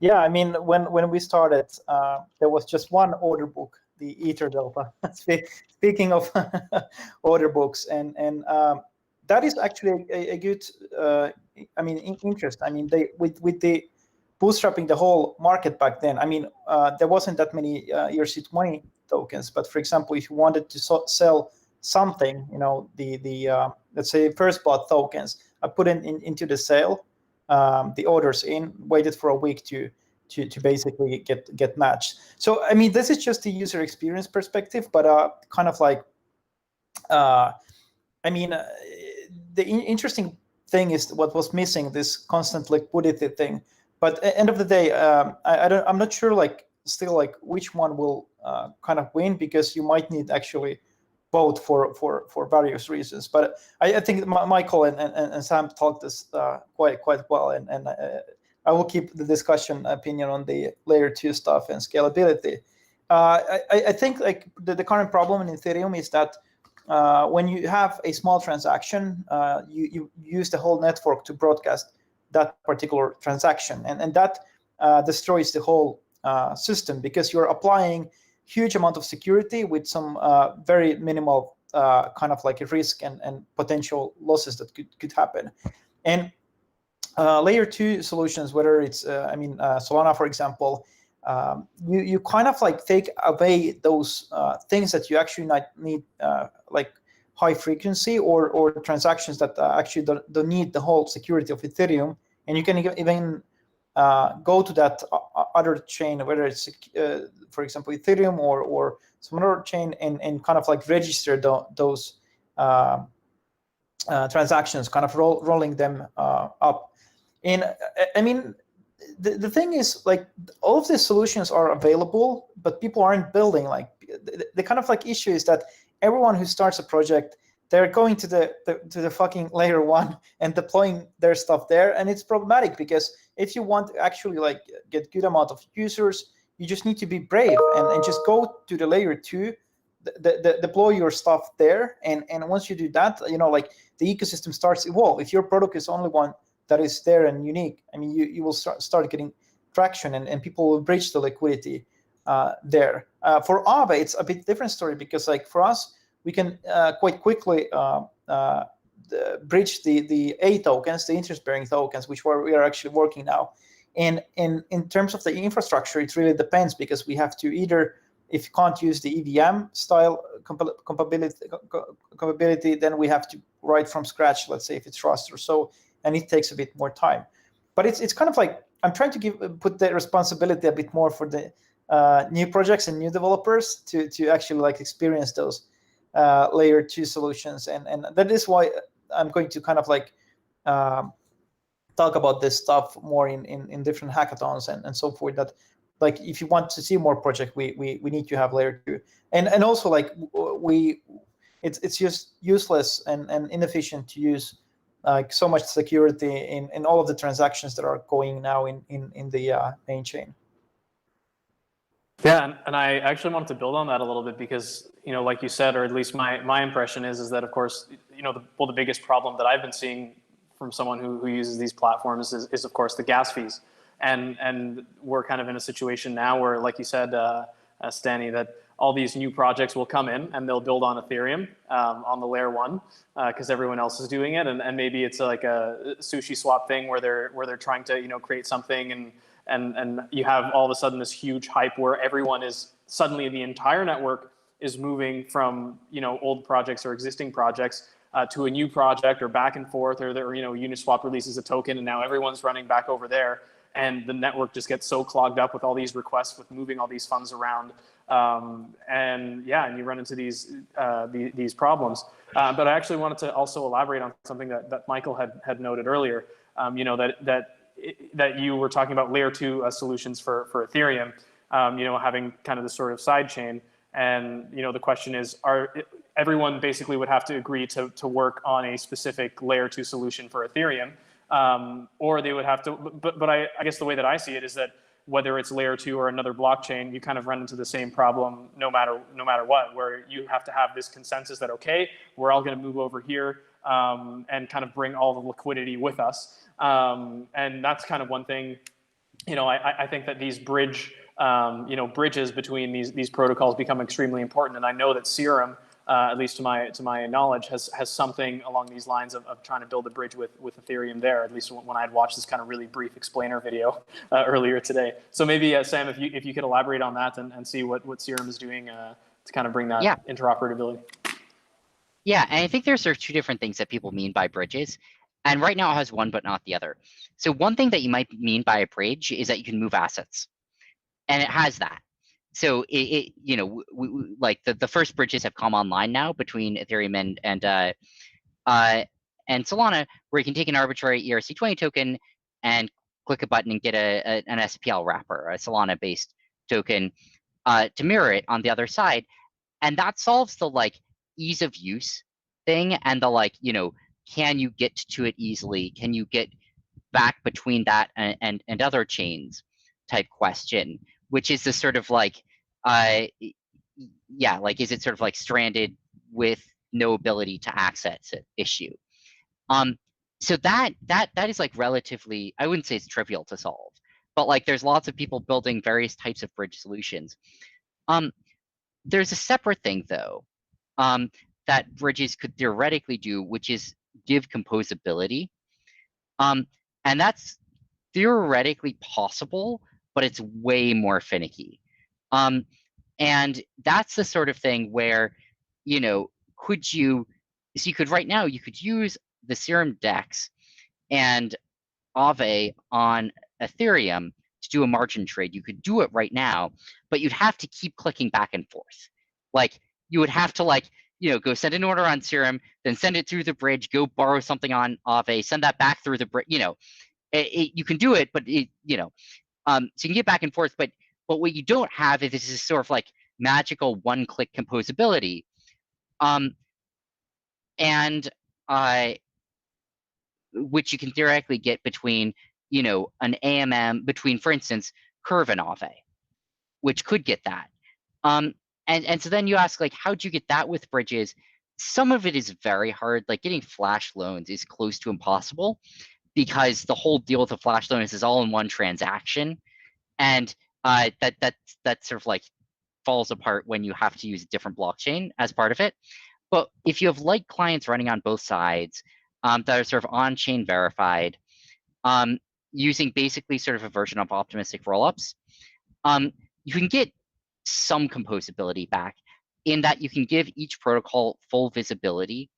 Yeah, I mean, when we started, there was just one order book, the Ether Delta. Speaking of order books, and that is actually a good, I mean, interest. I mean, they with the bootstrapping the whole market back then. I mean, there wasn't that many ERC20 tokens, but for example, if you wanted to sell something, you know, the let's say first blood tokens, I put into the sale. The orders in, waited for a week to basically get matched. So I mean, this is just the user experience perspective, but kind of like, I mean, the interesting thing is what was missing, this constant liquidity thing. But at the end of the day, I'm not sure, like, still, like, which one will kind of win, because you might need actually both for various reasons. But I think Michael and Sam talked this quite well, and I will keep the discussion opinion on the layer 2 stuff and scalability. I think, like, the current problem in Ethereum is that when you have a small transaction, you use the whole network to broadcast that particular transaction, and that destroys the whole system, because you're applying huge amount of security with some very minimal kind of like a risk and potential losses that could happen. And layer 2 solutions, whether it's I mean, Solana, for example, you kind of like take away those things that you actually might need, like high frequency or transactions that actually don't need the whole security of Ethereum, and you can even go to that other chain, whether it's for example Ethereum or some other chain, and kind of like register those transactions, kind of rolling them up. And I mean, the thing is, like, all of these solutions are available, but people aren't building. Like, the kind of like issue is that everyone who starts a project, they're going to the fucking layer 1 and deploying their stuff there, and it's problematic, because if you want to actually like get good amount of users, you just need to be brave and just go to the layer 2, deploy your stuff there, and once you do that, you know, like, the ecosystem starts evolve. If your product is only one that is there and unique, I mean, you will start getting traction, and people will bridge the liquidity there. For Aave, it's a bit different story, because, like, for us, we can quite quickly bridge the A tokens, the interest-bearing tokens, which we are actually working now. And in terms of the infrastructure, it really depends, because we have to either, if you can't use the EVM style compatibility, then we have to write from scratch, let's say if it's Rust or so, and it takes a bit more time. But it's kind of like, I'm trying to put the responsibility a bit more for the new projects and new developers to actually like experience those layer 2 solutions, and that is why I'm going to kind of like talk about this stuff more in different hackathons and so forth. That, like, if you want to see more projects, we need to have layer 2, and also, like, it's just useless and inefficient to use like so much security in all of the transactions that are going now in the main chain. Yeah, and I actually wanted to build on that a little bit, because, you know, like you said, or at least my impression is that, of course, you know, the biggest problem that I've been seeing from someone who uses these platforms is of course the gas fees, and we're kind of in a situation now where, like you said, Stani, that all these new projects will come in and they'll build on Ethereum on the layer 1 because everyone else is doing it, and maybe it's like a Sushiswap thing where they're trying to, you know, create something, and you have all of a sudden this huge hype where everyone is suddenly, the entire network is moving from, you know, old projects or existing projects to a new project or back and forth, or Uniswap releases a token and now everyone's running back over there, and the network just gets so clogged up with all these requests with moving all these funds around, and you run into these problems. But I actually wanted to also elaborate on something that Michael had noted earlier. That you were talking about layer 2 solutions for Ethereum, having kind of this sort of side chain. And, the question is, everyone basically would have to agree to work on a specific layer 2 solution for Ethereum, or they would have to, but I guess the way that I see it is that whether it's layer 2 or another blockchain, you kind of run into the same problem no matter what, where you have to have this consensus that, okay, we're all going to move over here and kind of bring all the liquidity with us. And that's kind of one thing, I think that these bridges between these protocols become extremely important. And I know that Serum, at least to my knowledge, has something along these lines of trying to build a bridge with Ethereum there, at least when I had watched this kind of really brief explainer video earlier today. So maybe, Sam, if you could elaborate on that and see what Serum is doing to kind of bring that interoperability. Yeah, and I think there's sort of two different things that people mean by bridges. And right now it has one, but not the other. So one thing that you might mean by a bridge is that you can move assets. And it has that. So like the first bridges have come online now between Ethereum and Solana, where you can take an arbitrary ERC20 token and click a button and get an SPL wrapper, a Solana-based token, to mirror it on the other side. And that solves the ease of use thing and the can you get to it easily? Can you get back between that and other chains type question, which is the sort of is it sort of stranded with no ability to access it issue? So that is relatively, I wouldn't say it's trivial to solve, but there's lots of people building various types of bridge solutions. There's a separate thing though, that bridges could theoretically do, which is give composability. And that's theoretically possible, but it's way more finicky. And that's the sort of thing where, right now you could use the Serum DEX and Aave on Ethereum to do a margin trade. You could do it right now, but you'd have to keep clicking back and forth. You would have to go send an order on Serum, then send it through the bridge, go borrow something on Aave, send that back through the bridge. You can do it, but so you can get back and forth. But what you don't have is this sort of magical one-click composability, and which you can theoretically get between an AMM between, for instance, Curve and Aave, which could get that. And so then you ask, how'd you get that with bridges? Some of it is very hard. Getting flash loans is close to impossible because the whole deal with the flash loan is it's all in one transaction. And that sort of falls apart when you have to use a different blockchain as part of it. But if you have clients running on both sides that are sort of on-chain verified, using basically sort of a version of optimistic rollups, you can get some composability back in that you can give each protocol full visibility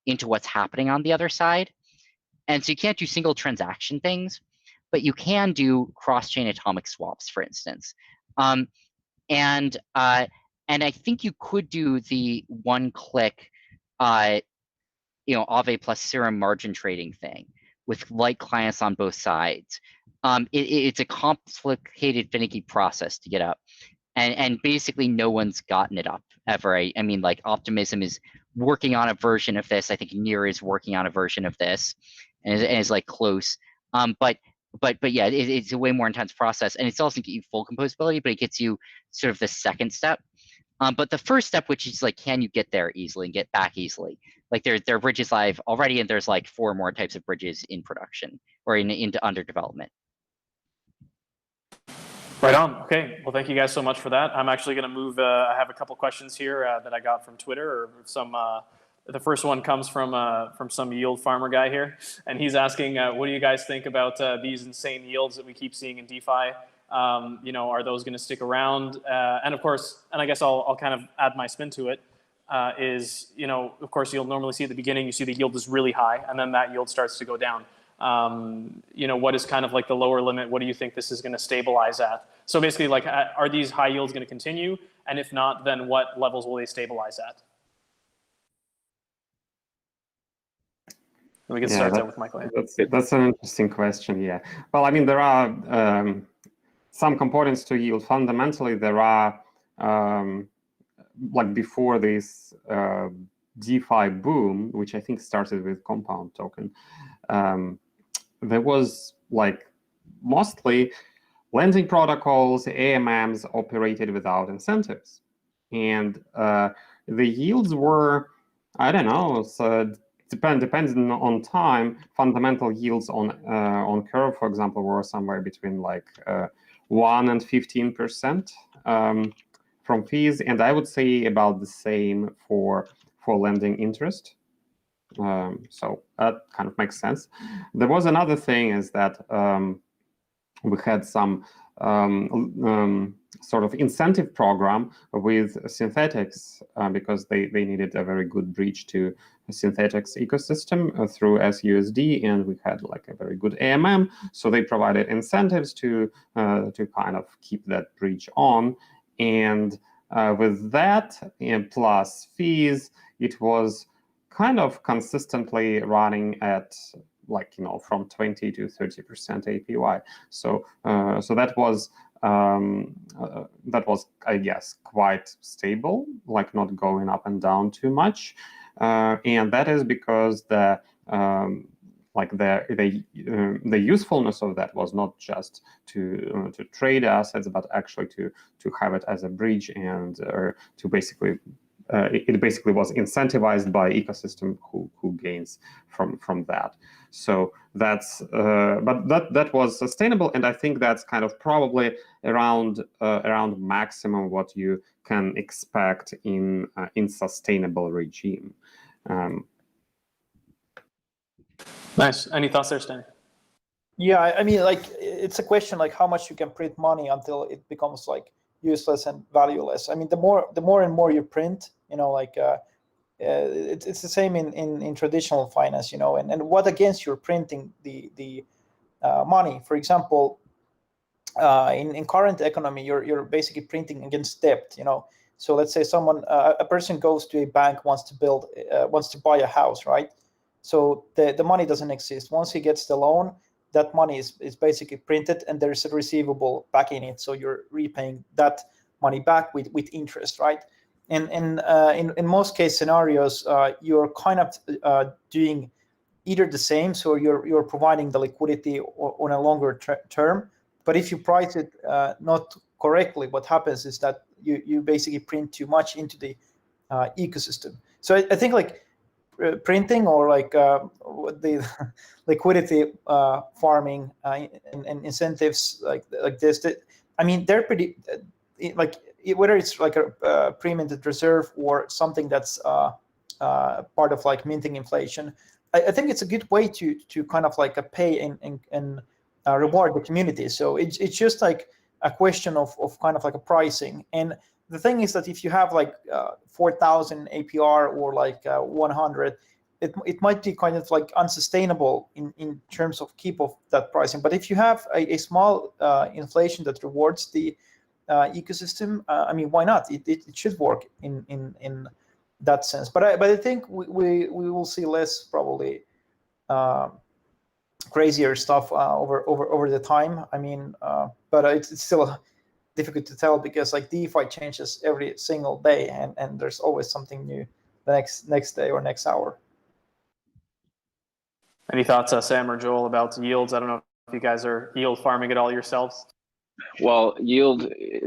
into what's happening on the other side. And so you can't do single transaction things, but you can do cross-chain atomic swaps, for instance. And I think you could do the one-click, Aave plus Serum margin trading thing with clients on both sides. It's a complicated, finicky process to get up. And basically no one's gotten it up ever. I mean, Optimism is working on a version of this. I think Near is working on a version of this, and is close. But yeah, it's a way more intense process, and it's also get you full composability, but it gets you sort of the second step. But the first step, which is can you get there easily and get back easily? There are bridges live already, and there's 4 more types of bridges in production or into under development. Right on. Okay. Well, thank you guys so much for that. I'm actually going to move. I have a couple questions here that I got from Twitter, or some. The first one comes from some yield farmer guy here, and he's asking, what do you guys think about these insane yields that we keep seeing in DeFi? Are those going to stick around? And of course, and I guess I'll kind of add my spin to it. is, of course, you'll normally see at the beginning, you see the yield is really high, and then that yield starts to go down. What is kind of like the lower limit? What do you think this is going to stabilize at? So basically, like, are these high yields going to continue? And if not, then what levels will they stabilize at? And we can start there with Michael. That's an interesting question. Yeah. Well, I mean, there are some components to yield. Fundamentally, there are like before this DeFi boom, which I think started with Compound token. There was like mostly lending protocols, AMMs operated without incentives, and the yields were, I don't know, so depending on time, fundamental yields on Curve, for example, were somewhere between like 1 and 15% from fees, and I would say about the same for lending interest. So that kind of makes sense. There was another thing is that we had some sort of incentive program with synthetics because they needed a very good bridge to the synthetics ecosystem through SUSD, and we had like a very good AMM. So they provided incentives to kind of keep that bridge on, and with that and plus fees, it was kind of consistently running at like from 20 to 30% APY. So that was I guess quite stable, like not going up and down too much, and that is because the usefulness of that was not just to trade assets, but actually to have it as a bridge and to basically. It basically was incentivized by ecosystem who gains from that. So that's but that was sustainable, and I think that's kind of probably around maximum what you can expect in sustainable regime. Nice. Any thoughts there, Stani? Yeah, I mean, like it's a question like how much you can print money until it becomes like useless and valueless. I mean, the more and more you print, it's the same in traditional finance, and what against you're printing the money. For example, in current economy, you're basically printing against debt, So let's say a person goes to a bank, wants to buy a house, right? So the money doesn't exist. Once he gets the loan, that money is basically printed, and there's a receivable back in it. So you're repaying that money back with interest, right? And in most case scenarios, you're kind of doing either the same. So you're providing the liquidity on a longer term. But if you price it not correctly, what happens is that you basically print too much into the ecosystem. So I think like printing or like the liquidity farming and incentives like this, I mean, they're pretty like whether it's like a pre-minted reserve or something that's part of like minting inflation. I think it's a good way to kind of like pay and reward the community. So it's just like a question of kind of like a pricing. And the thing is that if you have like 4,000 APR or like 100, it might be kind of like unsustainable in terms of keep of that pricing. But if you have a small inflation that rewards the ecosystem, I mean, why not? It should work in that sense. But I think we will see less probably crazier stuff over the time. I mean, but it's still difficult to tell because like DeFi changes every single day, and there's always something new the next day or next hour. Any thoughts, Sam or Joel, about yields? I don't know if you guys are yield farming at all yourselves. Well, the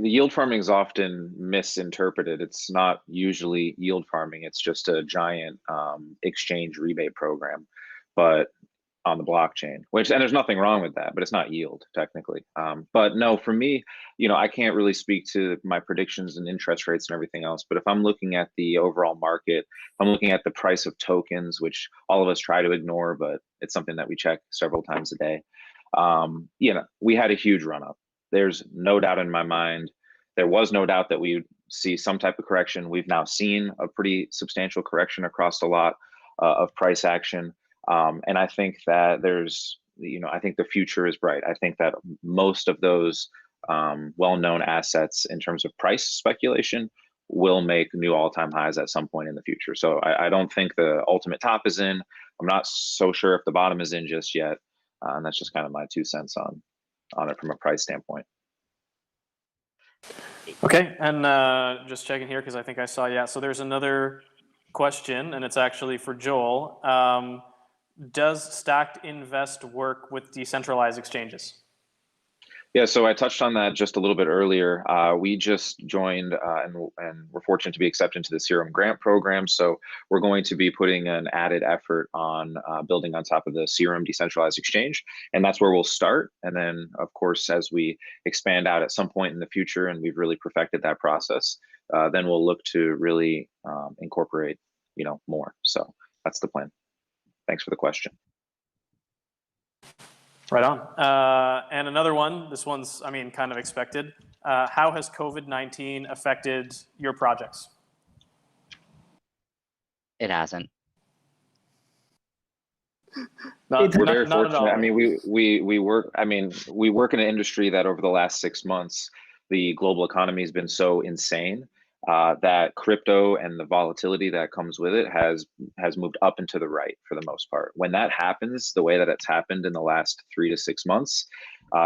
yield farming is often misinterpreted. It's not usually yield farming. It's just a giant exchange rebate program, but on the blockchain, and there's nothing wrong with that, but it's not yield technically. But no, for me, I can't really speak to my predictions and interest rates and everything else. But if I'm looking at the overall market, I'm looking at the price of tokens, which all of us try to ignore, but it's something that we check several times a day. We had a huge run up. There's no doubt in my mind. There was no doubt that we would see some type of correction. We've now seen a pretty substantial correction across a lot of price action. And I think that there's, I think the future is bright. I think that most of those well-known assets in terms of price speculation will make new all-time highs at some point in the future. So I don't think the ultimate top is in. I'm not so sure if the bottom is in just yet. And that's just kind of my 2 cents on it from a price standpoint. Okay, and just checking here because I think I saw, yeah, so there's another question, and it's actually for Joel. Does Stacked Invest work with decentralized exchanges? Yeah, so I touched on that just a little bit earlier. We just joined and we're fortunate to be accepted into the Serum grant program. So we're going to be putting an added effort on building on top of the Serum decentralized exchange. And that's where we'll start. And then, of course, as we expand out at some point in the future and we've really perfected that process, then we'll look to really incorporate, more. So that's the plan. Thanks for the question. Right on. And another one, this one's, kind of expected. How has COVID-19 affected your projects? It hasn't. We're very fortunate. We work in an industry that over the last 6 months, the global economy has been so insane that crypto and the volatility that comes with it has moved up and to the right for the most part. When that happens, the way that it's happened in the last 3 to 6 months,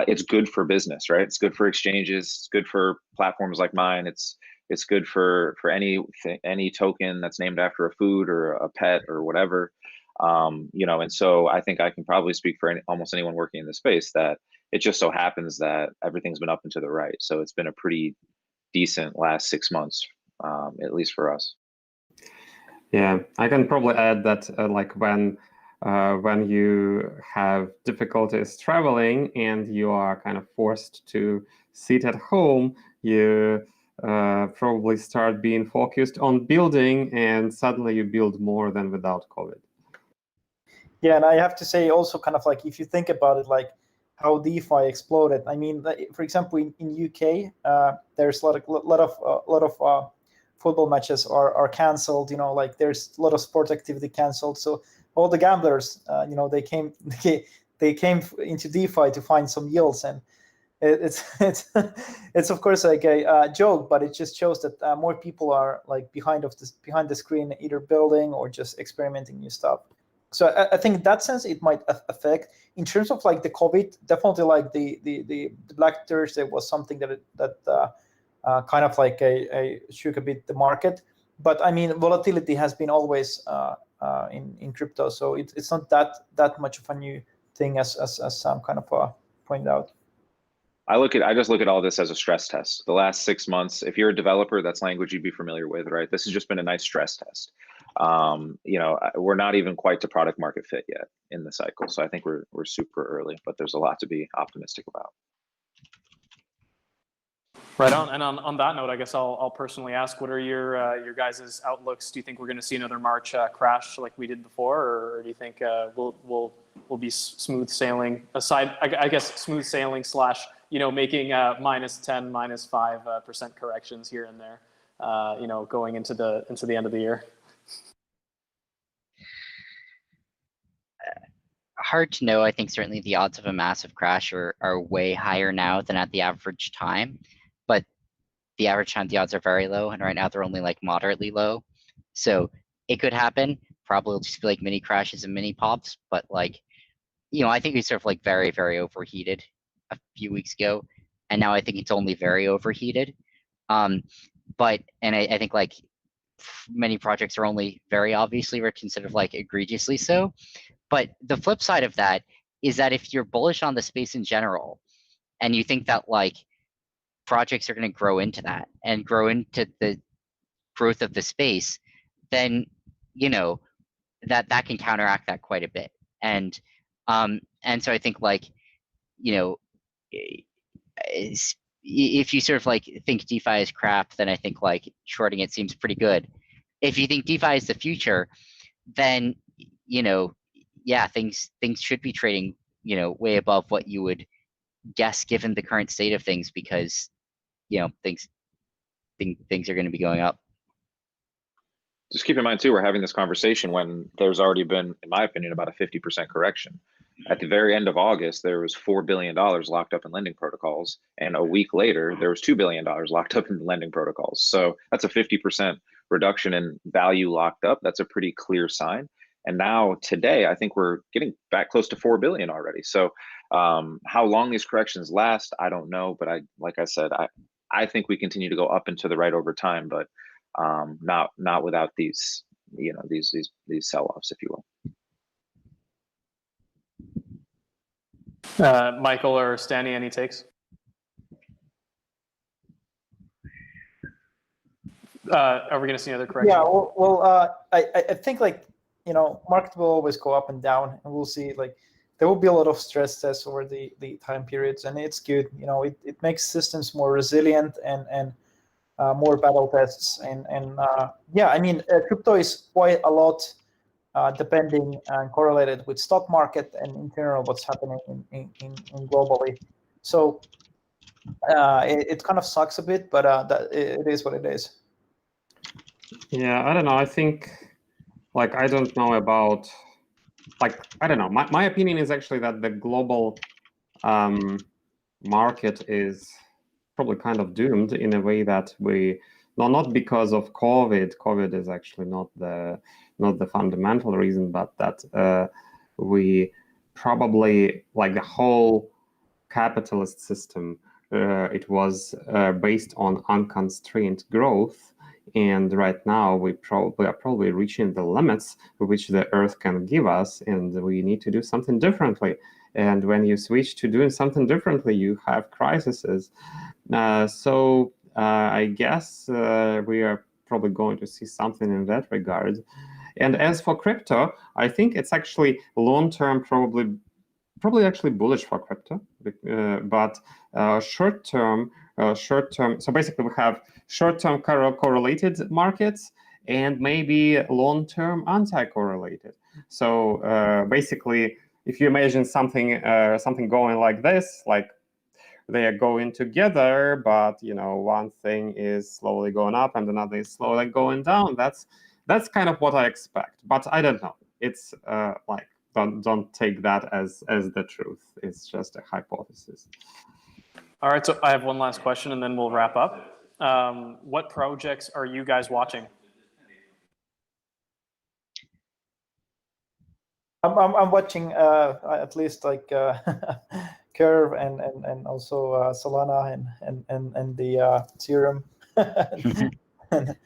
it's good for business, right? It's good for exchanges. It's good for platforms like mine. It's good for any token that's named after a food or a pet or whatever. And so I think I can probably speak for almost anyone working in the space that it just so happens that everything's been up and to the right. So it's been a pretty decent last 6 months, at least for us. Yeah, I can probably add that when you have difficulties traveling and you are kind of forced to sit at home, you probably start being focused on building, and suddenly you build more than without COVID. Yeah, and I have to say also kind of if you think about it, how DeFi exploded. For example, in UK, there's a lot of football matches are cancelled. There's a lot of sport activity cancelled. So all the gamblers, they came into DeFi to find some yields, and it's of course a joke, but it just shows that more people are behind the screen, either building or just experimenting new stuff. So I think in that sense it might affect. In terms of the COVID, definitely the Black Thursday was something that kind of shook a bit the market. But volatility has been always in crypto, so it's not that much of a new thing as Sam kind of pointed out. I just look at all this as a stress test. The last 6 months, if you're a developer, that's language you'd be familiar with, right? This has just been a nice stress test. We're not even quite to product market fit yet in the cycle. So I think we're super early, but there's a lot to be optimistic about. Right on. And on that note, I guess I'll personally ask, what are your guys' outlooks? Do you think we're going to see another March crash like we did before, or do you think we'll be smooth sailing? Aside, I guess smooth sailing / making -10, -5% corrections here and there, going into the end of the year. Hard to know. I think certainly the odds of a massive crash are way higher now than at the average time, but the average time the odds are very low, and right now they're only moderately low. So it could happen. Probably it'll just be mini crashes and mini pops, but I think we sort of very, very overheated a few weeks ago, and now I think it's only very overheated. I think many projects are only very obviously or considered egregiously so. But the flip side of that is that if you're bullish on the space in general, and you think that projects are going to grow into that and grow into the growth of the space, then that can counteract that quite a bit. And so I think if you sort of think DeFi is crap, then I think shorting it seems pretty good. If you think DeFi is the future, then yeah, things should be trading way above what you would guess given the current state of things, because things think things are going to be going up. Just keep in mind too, we're having this conversation when there's already been, in my opinion, about a 50% correction. At the very end of August, there was $4 billion locked up in lending protocols. And a week later, there was $2 billion locked up in lending protocols. So that's a 50% reduction in value locked up. That's a pretty clear sign. And now today, I think we're getting back close to 4 billion already. So how long these corrections last, I don't know. But like I said, I think we continue to go up and to the right over time, but not without these, these sell-offs, if you will. Michael or Stani, any takes? Are we going to see another correction? Yeah, well, I think market will always go up and down, and we'll see there will be a lot of stress tests over the time periods, and it's good. It makes systems more resilient and more battle tests, and yeah, I mean, crypto is quite a lot depending and correlated with stock market and in general what's happening in globally. So it kind of sucks a bit, but it is what it is. Yeah, I don't know. I think, I don't know about, I don't know. My opinion is actually that the global market is probably kind of doomed in a way that not because of COVID. COVID is actually not the fundamental reason, but that we probably, the whole capitalist system, it was based on unconstrained growth. And right now we are probably reaching the limits which the earth can give us, and we need to do something differently. And when you switch to doing something differently, you have crises. So I guess we are probably going to see something in that regard. And as for crypto, I think it's actually long-term probably actually bullish for crypto, but short-term, so basically we have short-term correlated markets and maybe long-term anti-correlated. So basically, if you imagine something going like this, they are going together, but one thing is slowly going up and another is slowly going down. That's kind of what I expect, but I don't know. It's don't take that as the truth. It's just a hypothesis. All right, so I have one last question and then we'll wrap up. What projects are you guys watching? I'm watching at least Curve and also Solana and the Serum.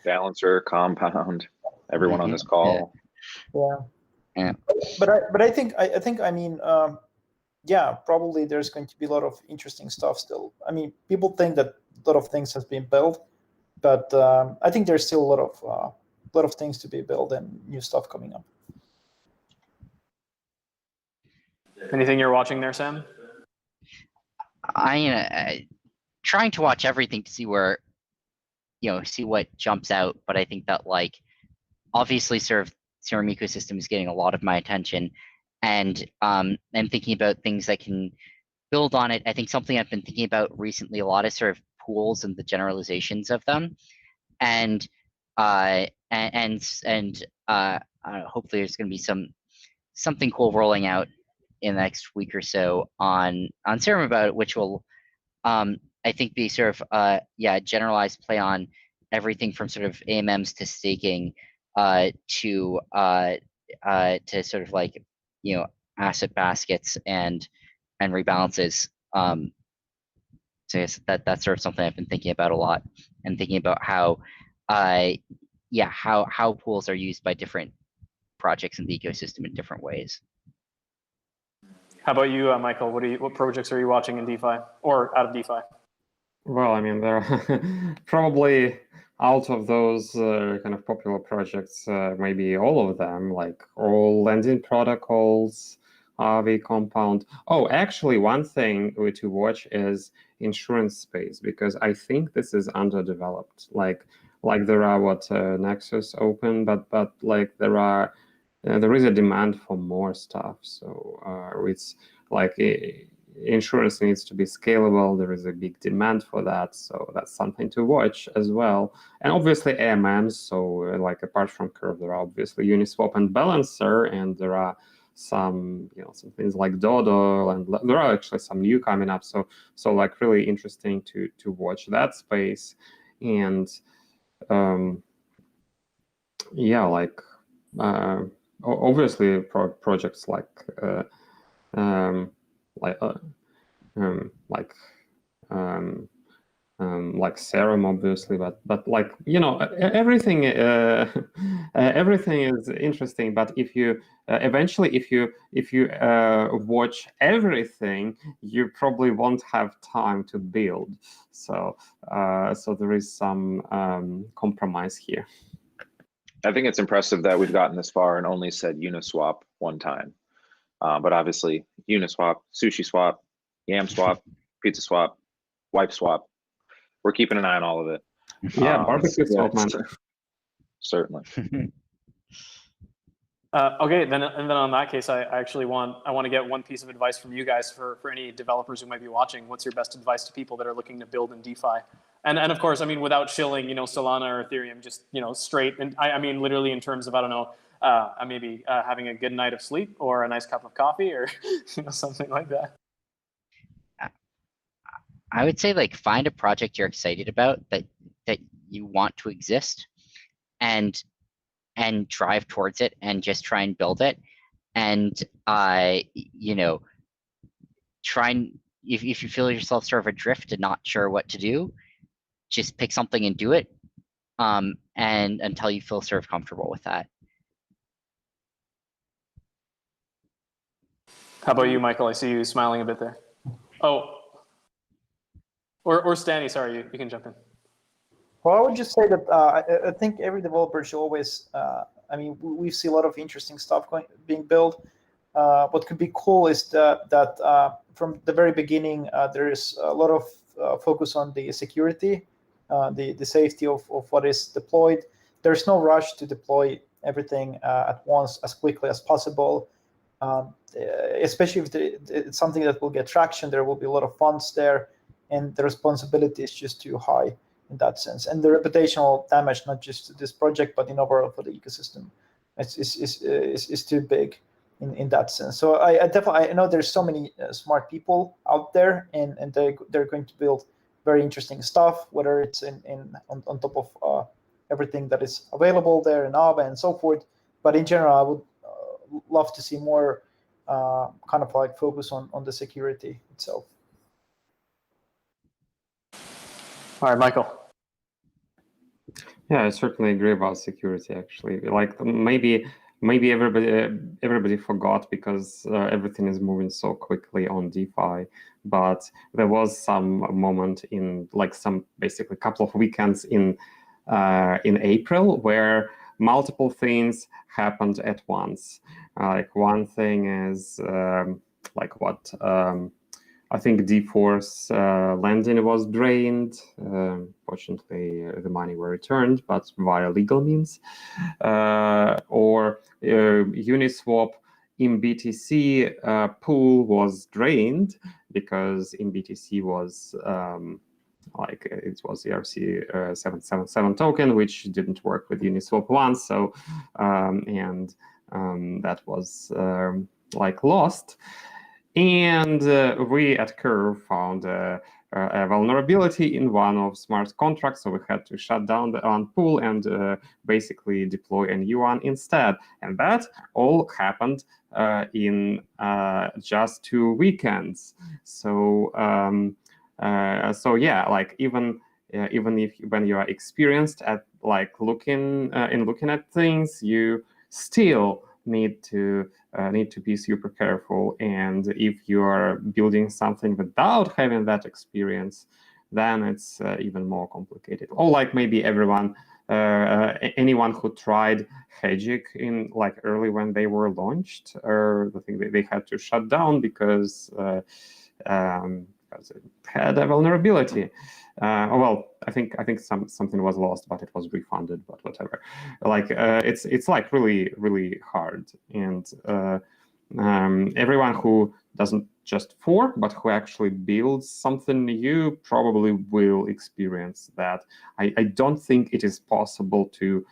Balancer, Compound, everyone on this call. Yeah. But I think I mean yeah, probably there's going to be a lot of interesting stuff still. I mean, people think that a lot of things have been built, but I think there's still a lot of things to be built and new stuff coming up. Anything you're watching there, Sam? I trying to watch everything to see where, see what jumps out. But I think that obviously Serum ecosystem is getting a lot of my attention, and I'm thinking about things that can build on it. I think something I've been thinking about recently a lot is sort of pools and the generalizations of them, and hopefully there's going to be something cool rolling out in the next week or so on Serum about it, which will I think be sort of generalized play on everything from sort of AMMs to staking to sort of asset baskets and rebalances. So yes, that's sort of something I've been thinking about a lot, and thinking about how how pools are used by different projects in the ecosystem in different ways. How about you, Michael? What projects are you watching in DeFi or out of DeFi? Well, I mean, there are probably out of those kind of popular projects, maybe all of them, all lending protocols, Aave, Compound. Oh, actually, one thing to watch is insurance space, because I think this is underdeveloped. Like there are Nexus open, but there is a demand for more stuff. So it's insurance needs to be scalable. There is a big demand for that, so that's something to watch as well. And obviously AMMs. So like apart from Curve, there are obviously Uniswap and Balancer, and there are some some things like Dodo, and there are actually some new coming up. So like really interesting to watch that space. And yeah, like obviously projects like like Serum, obviously, but like everything everything is interesting. But if you eventually if you watch everything, you probably won't have time to build. So so there is some compromise here. I think it's impressive that we've gotten this far and only said Uniswap one time. But obviously, Uniswap, Sushiswap, YamSwap, PizzaSwap, WipeSwap, we're keeping an eye on all of it. Yeah, barbecue swap, man. Certainly. Okay, then on that case, I actually want to get one piece of advice from you guys for any developers who might be watching. What's your best advice to people that are looking to build in DeFi? And of course, I mean, without shilling, Solana or Ethereum, just straight. And I mean, literally in terms of, I don't know, maybe having a good night of sleep or a nice cup of coffee or something like that. I would say like find a project you're excited about that you want to exist, and drive towards it and just try and build it. And try and if you feel yourself sort of adrift and not sure what to do, just pick something and do it, and until you feel sort of comfortable with that. How about you, Michael? I see you smiling a bit there. Oh, or Stani, sorry, you can jump in. Well, I would just say that I think every developer should always, I mean, we see a lot of interesting stuff being built. What could be cool is that from the very beginning, there is a lot of focus on the security, the safety of what is deployed. There's no rush to deploy everything at once as quickly as possible, especially if it's something that will get traction. There will be a lot of funds there, and the responsibility is just too high in that sense. And the reputational damage, not just to this project, but in overall for the ecosystem, is too big in that sense. So I know there's so many smart people out there, and they're going to build very interesting stuff, whether it's on top of everything that is available there in Aave and so forth. But in general, I would love to see more kind of like focus on the security itself. All right, Michael. Yeah, I certainly agree about security. Actually, like maybe everybody forgot because everything is moving so quickly on DeFi. But there was some moment in like some basically couple of weekends in April where multiple things happened at once. Like one thing is like what. I think D-Force lending was drained. Fortunately, the money were returned, but via legal means. Or Uniswap in BTC pool was drained because in BTC was like it was the ERC-777 token, which didn't work with Uniswap once. So that was like lost. And we at Curve found a vulnerability in one of smart contracts, so we had to shut down the pool and basically deploy a new one instead. And that all happened in just 2 weekends. So so yeah, like even if when you are experienced at like looking at things, you still need to be super careful. And if you are building something without having that experience, then it's even more complicated. Or like maybe anyone who tried hedging in like early when they were launched, or I think they had to shut down because it had a vulnerability. Well, I think something was lost, but it was refunded. But whatever, like it's like really hard, and everyone who doesn't just for, but who actually builds something new probably will experience that. I don't think it is possible to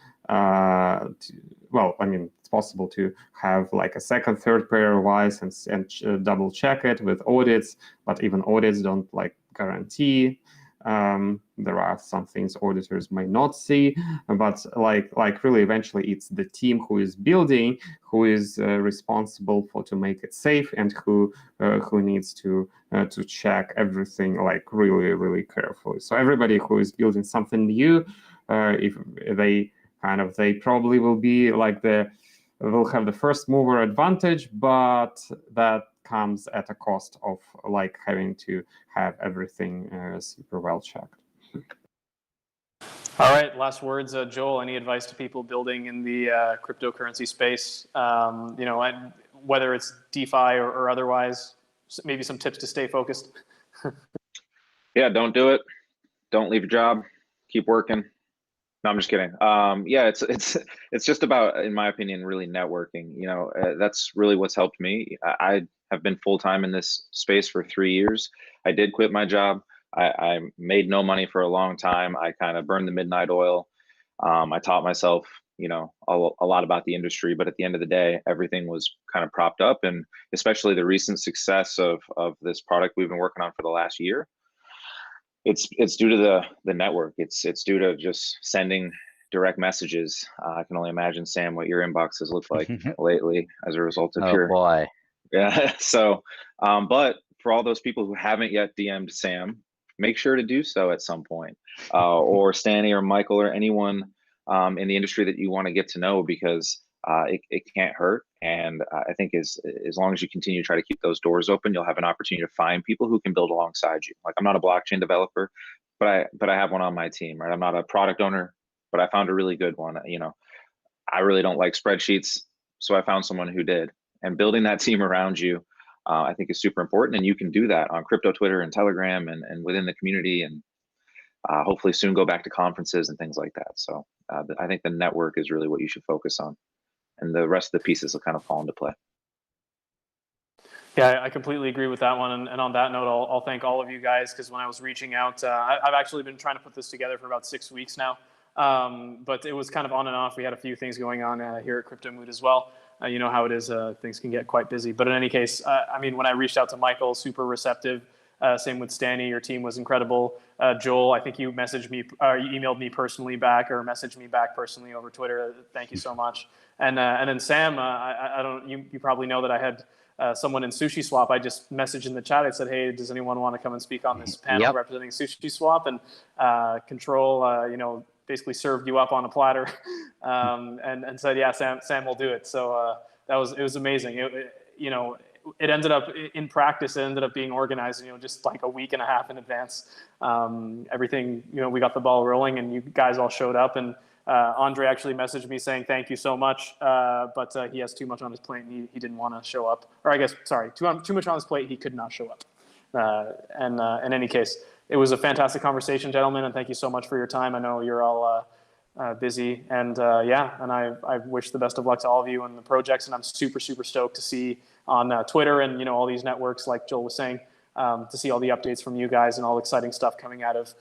well, I mean, it's possible to have like a second, third pair of eyes and double check it with audits, but even audits don't like guarantee. There are some things auditors may not see, but like really eventually it's the team who is building who is responsible for to make it safe, and who needs to check everything like really carefully. So everybody who is building something new, if they probably will be like will have the first mover advantage, but that comes at a cost of like having to have everything super well checked. All right, last words, Joel. Any advice to people building in the cryptocurrency space? You know, whether it's DeFi or otherwise, maybe some tips to stay focused. Yeah, don't do it. Don't leave your job. Keep working. No, I'm just kidding. Yeah, it's just about, in my opinion, really networking. You know, that's really what's helped me. I have been full-time in this space for 3 years. I did quit my job. I made no money for a long time. I kind of burned the midnight oil. I taught myself, you know, a lot about the industry, but at the end of the day, everything was kind of propped up, and especially the recent success of this product we've been working on for the last year. It's due to the network. It's due to just sending direct messages. I can only imagine, Sam, what your inbox has looked like lately as a result of your. Oh boy. Yeah. So, but for all those people who haven't yet DM'd Sam, make sure to do so at some point, or Stani or Michael or anyone in the industry that you want to get to know, because it can't hurt. And I think as long as you continue to try to keep those doors open, you'll have an opportunity to find people who can build alongside you. Like, I'm not a blockchain developer, but I have one on my team, right? I'm not a product owner, but I found a really good one. You know, I really don't like spreadsheets, so I found someone who did. And building that team around you, I think is super important. And you can do that on crypto Twitter and Telegram and within the community, and hopefully soon go back to conferences and things like that. So I think the network is really what you should focus on, and the rest of the pieces will kind of fall into play. Yeah, I completely agree with that one. And on that note, I'll thank all of you guys, because when I was reaching out, I've actually been trying to put this together for about 6 weeks now. But it was kind of on and off. We had a few things going on here at Crypto Mood as well. You know how it is, things can get quite busy. But in any case, I mean, when I reached out to Michael, super receptive. Same with Stani, your team was incredible. Joel, I think you messaged me, you emailed me personally back, or messaged me back personally over Twitter. Thank you so much. And then Sam, I don't, you probably know that I had someone in Sushiswap. I just messaged in the chat. I said, hey, does anyone want to come and speak on this panel representing Sushiswap? And Control, you know, basically served you up on a platter, and said, yeah, Sam will do it. So it was amazing. You know, it ended up in practice. It ended up being organized, you know, just like a week and a half in advance. Everything, you know, we got the ball rolling, and you guys all showed up. And Andre actually messaged me saying thank you so much, but he has too much on his plate, and he didn't want to show up. Or I guess, sorry, too much on his plate. He could not show up. And in any case, it was a fantastic conversation, gentlemen, and thank you so much for your time. I know you're all busy, and yeah, and I wish the best of luck to all of you in the projects, and I'm super stoked to see on Twitter and, you know, all these networks, like Joel was saying, to see all the updates from you guys and all exciting stuff coming out of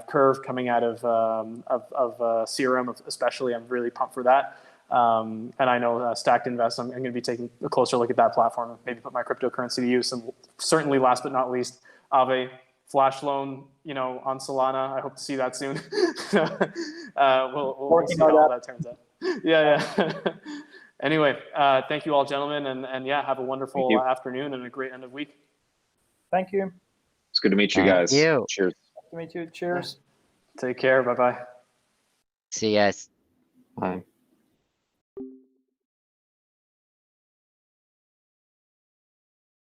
Curve, coming out of Serum, especially. I'm really pumped for that. And I know Stacked Invest, I'm going to be taking a closer look at that platform, maybe put my cryptocurrency to use. And certainly, last but not least, Aave Flash Loan, you know, on Solana. I hope to see that soon. We'll see how that turns out. Yeah. Anyway, thank you all, gentlemen, and yeah, have a wonderful afternoon and a great end of week. Thank you. It's good to meet you guys. Thank you. Cheers. Nice to meet you. Cheers. Take care. Bye-bye. See you guys. Bye.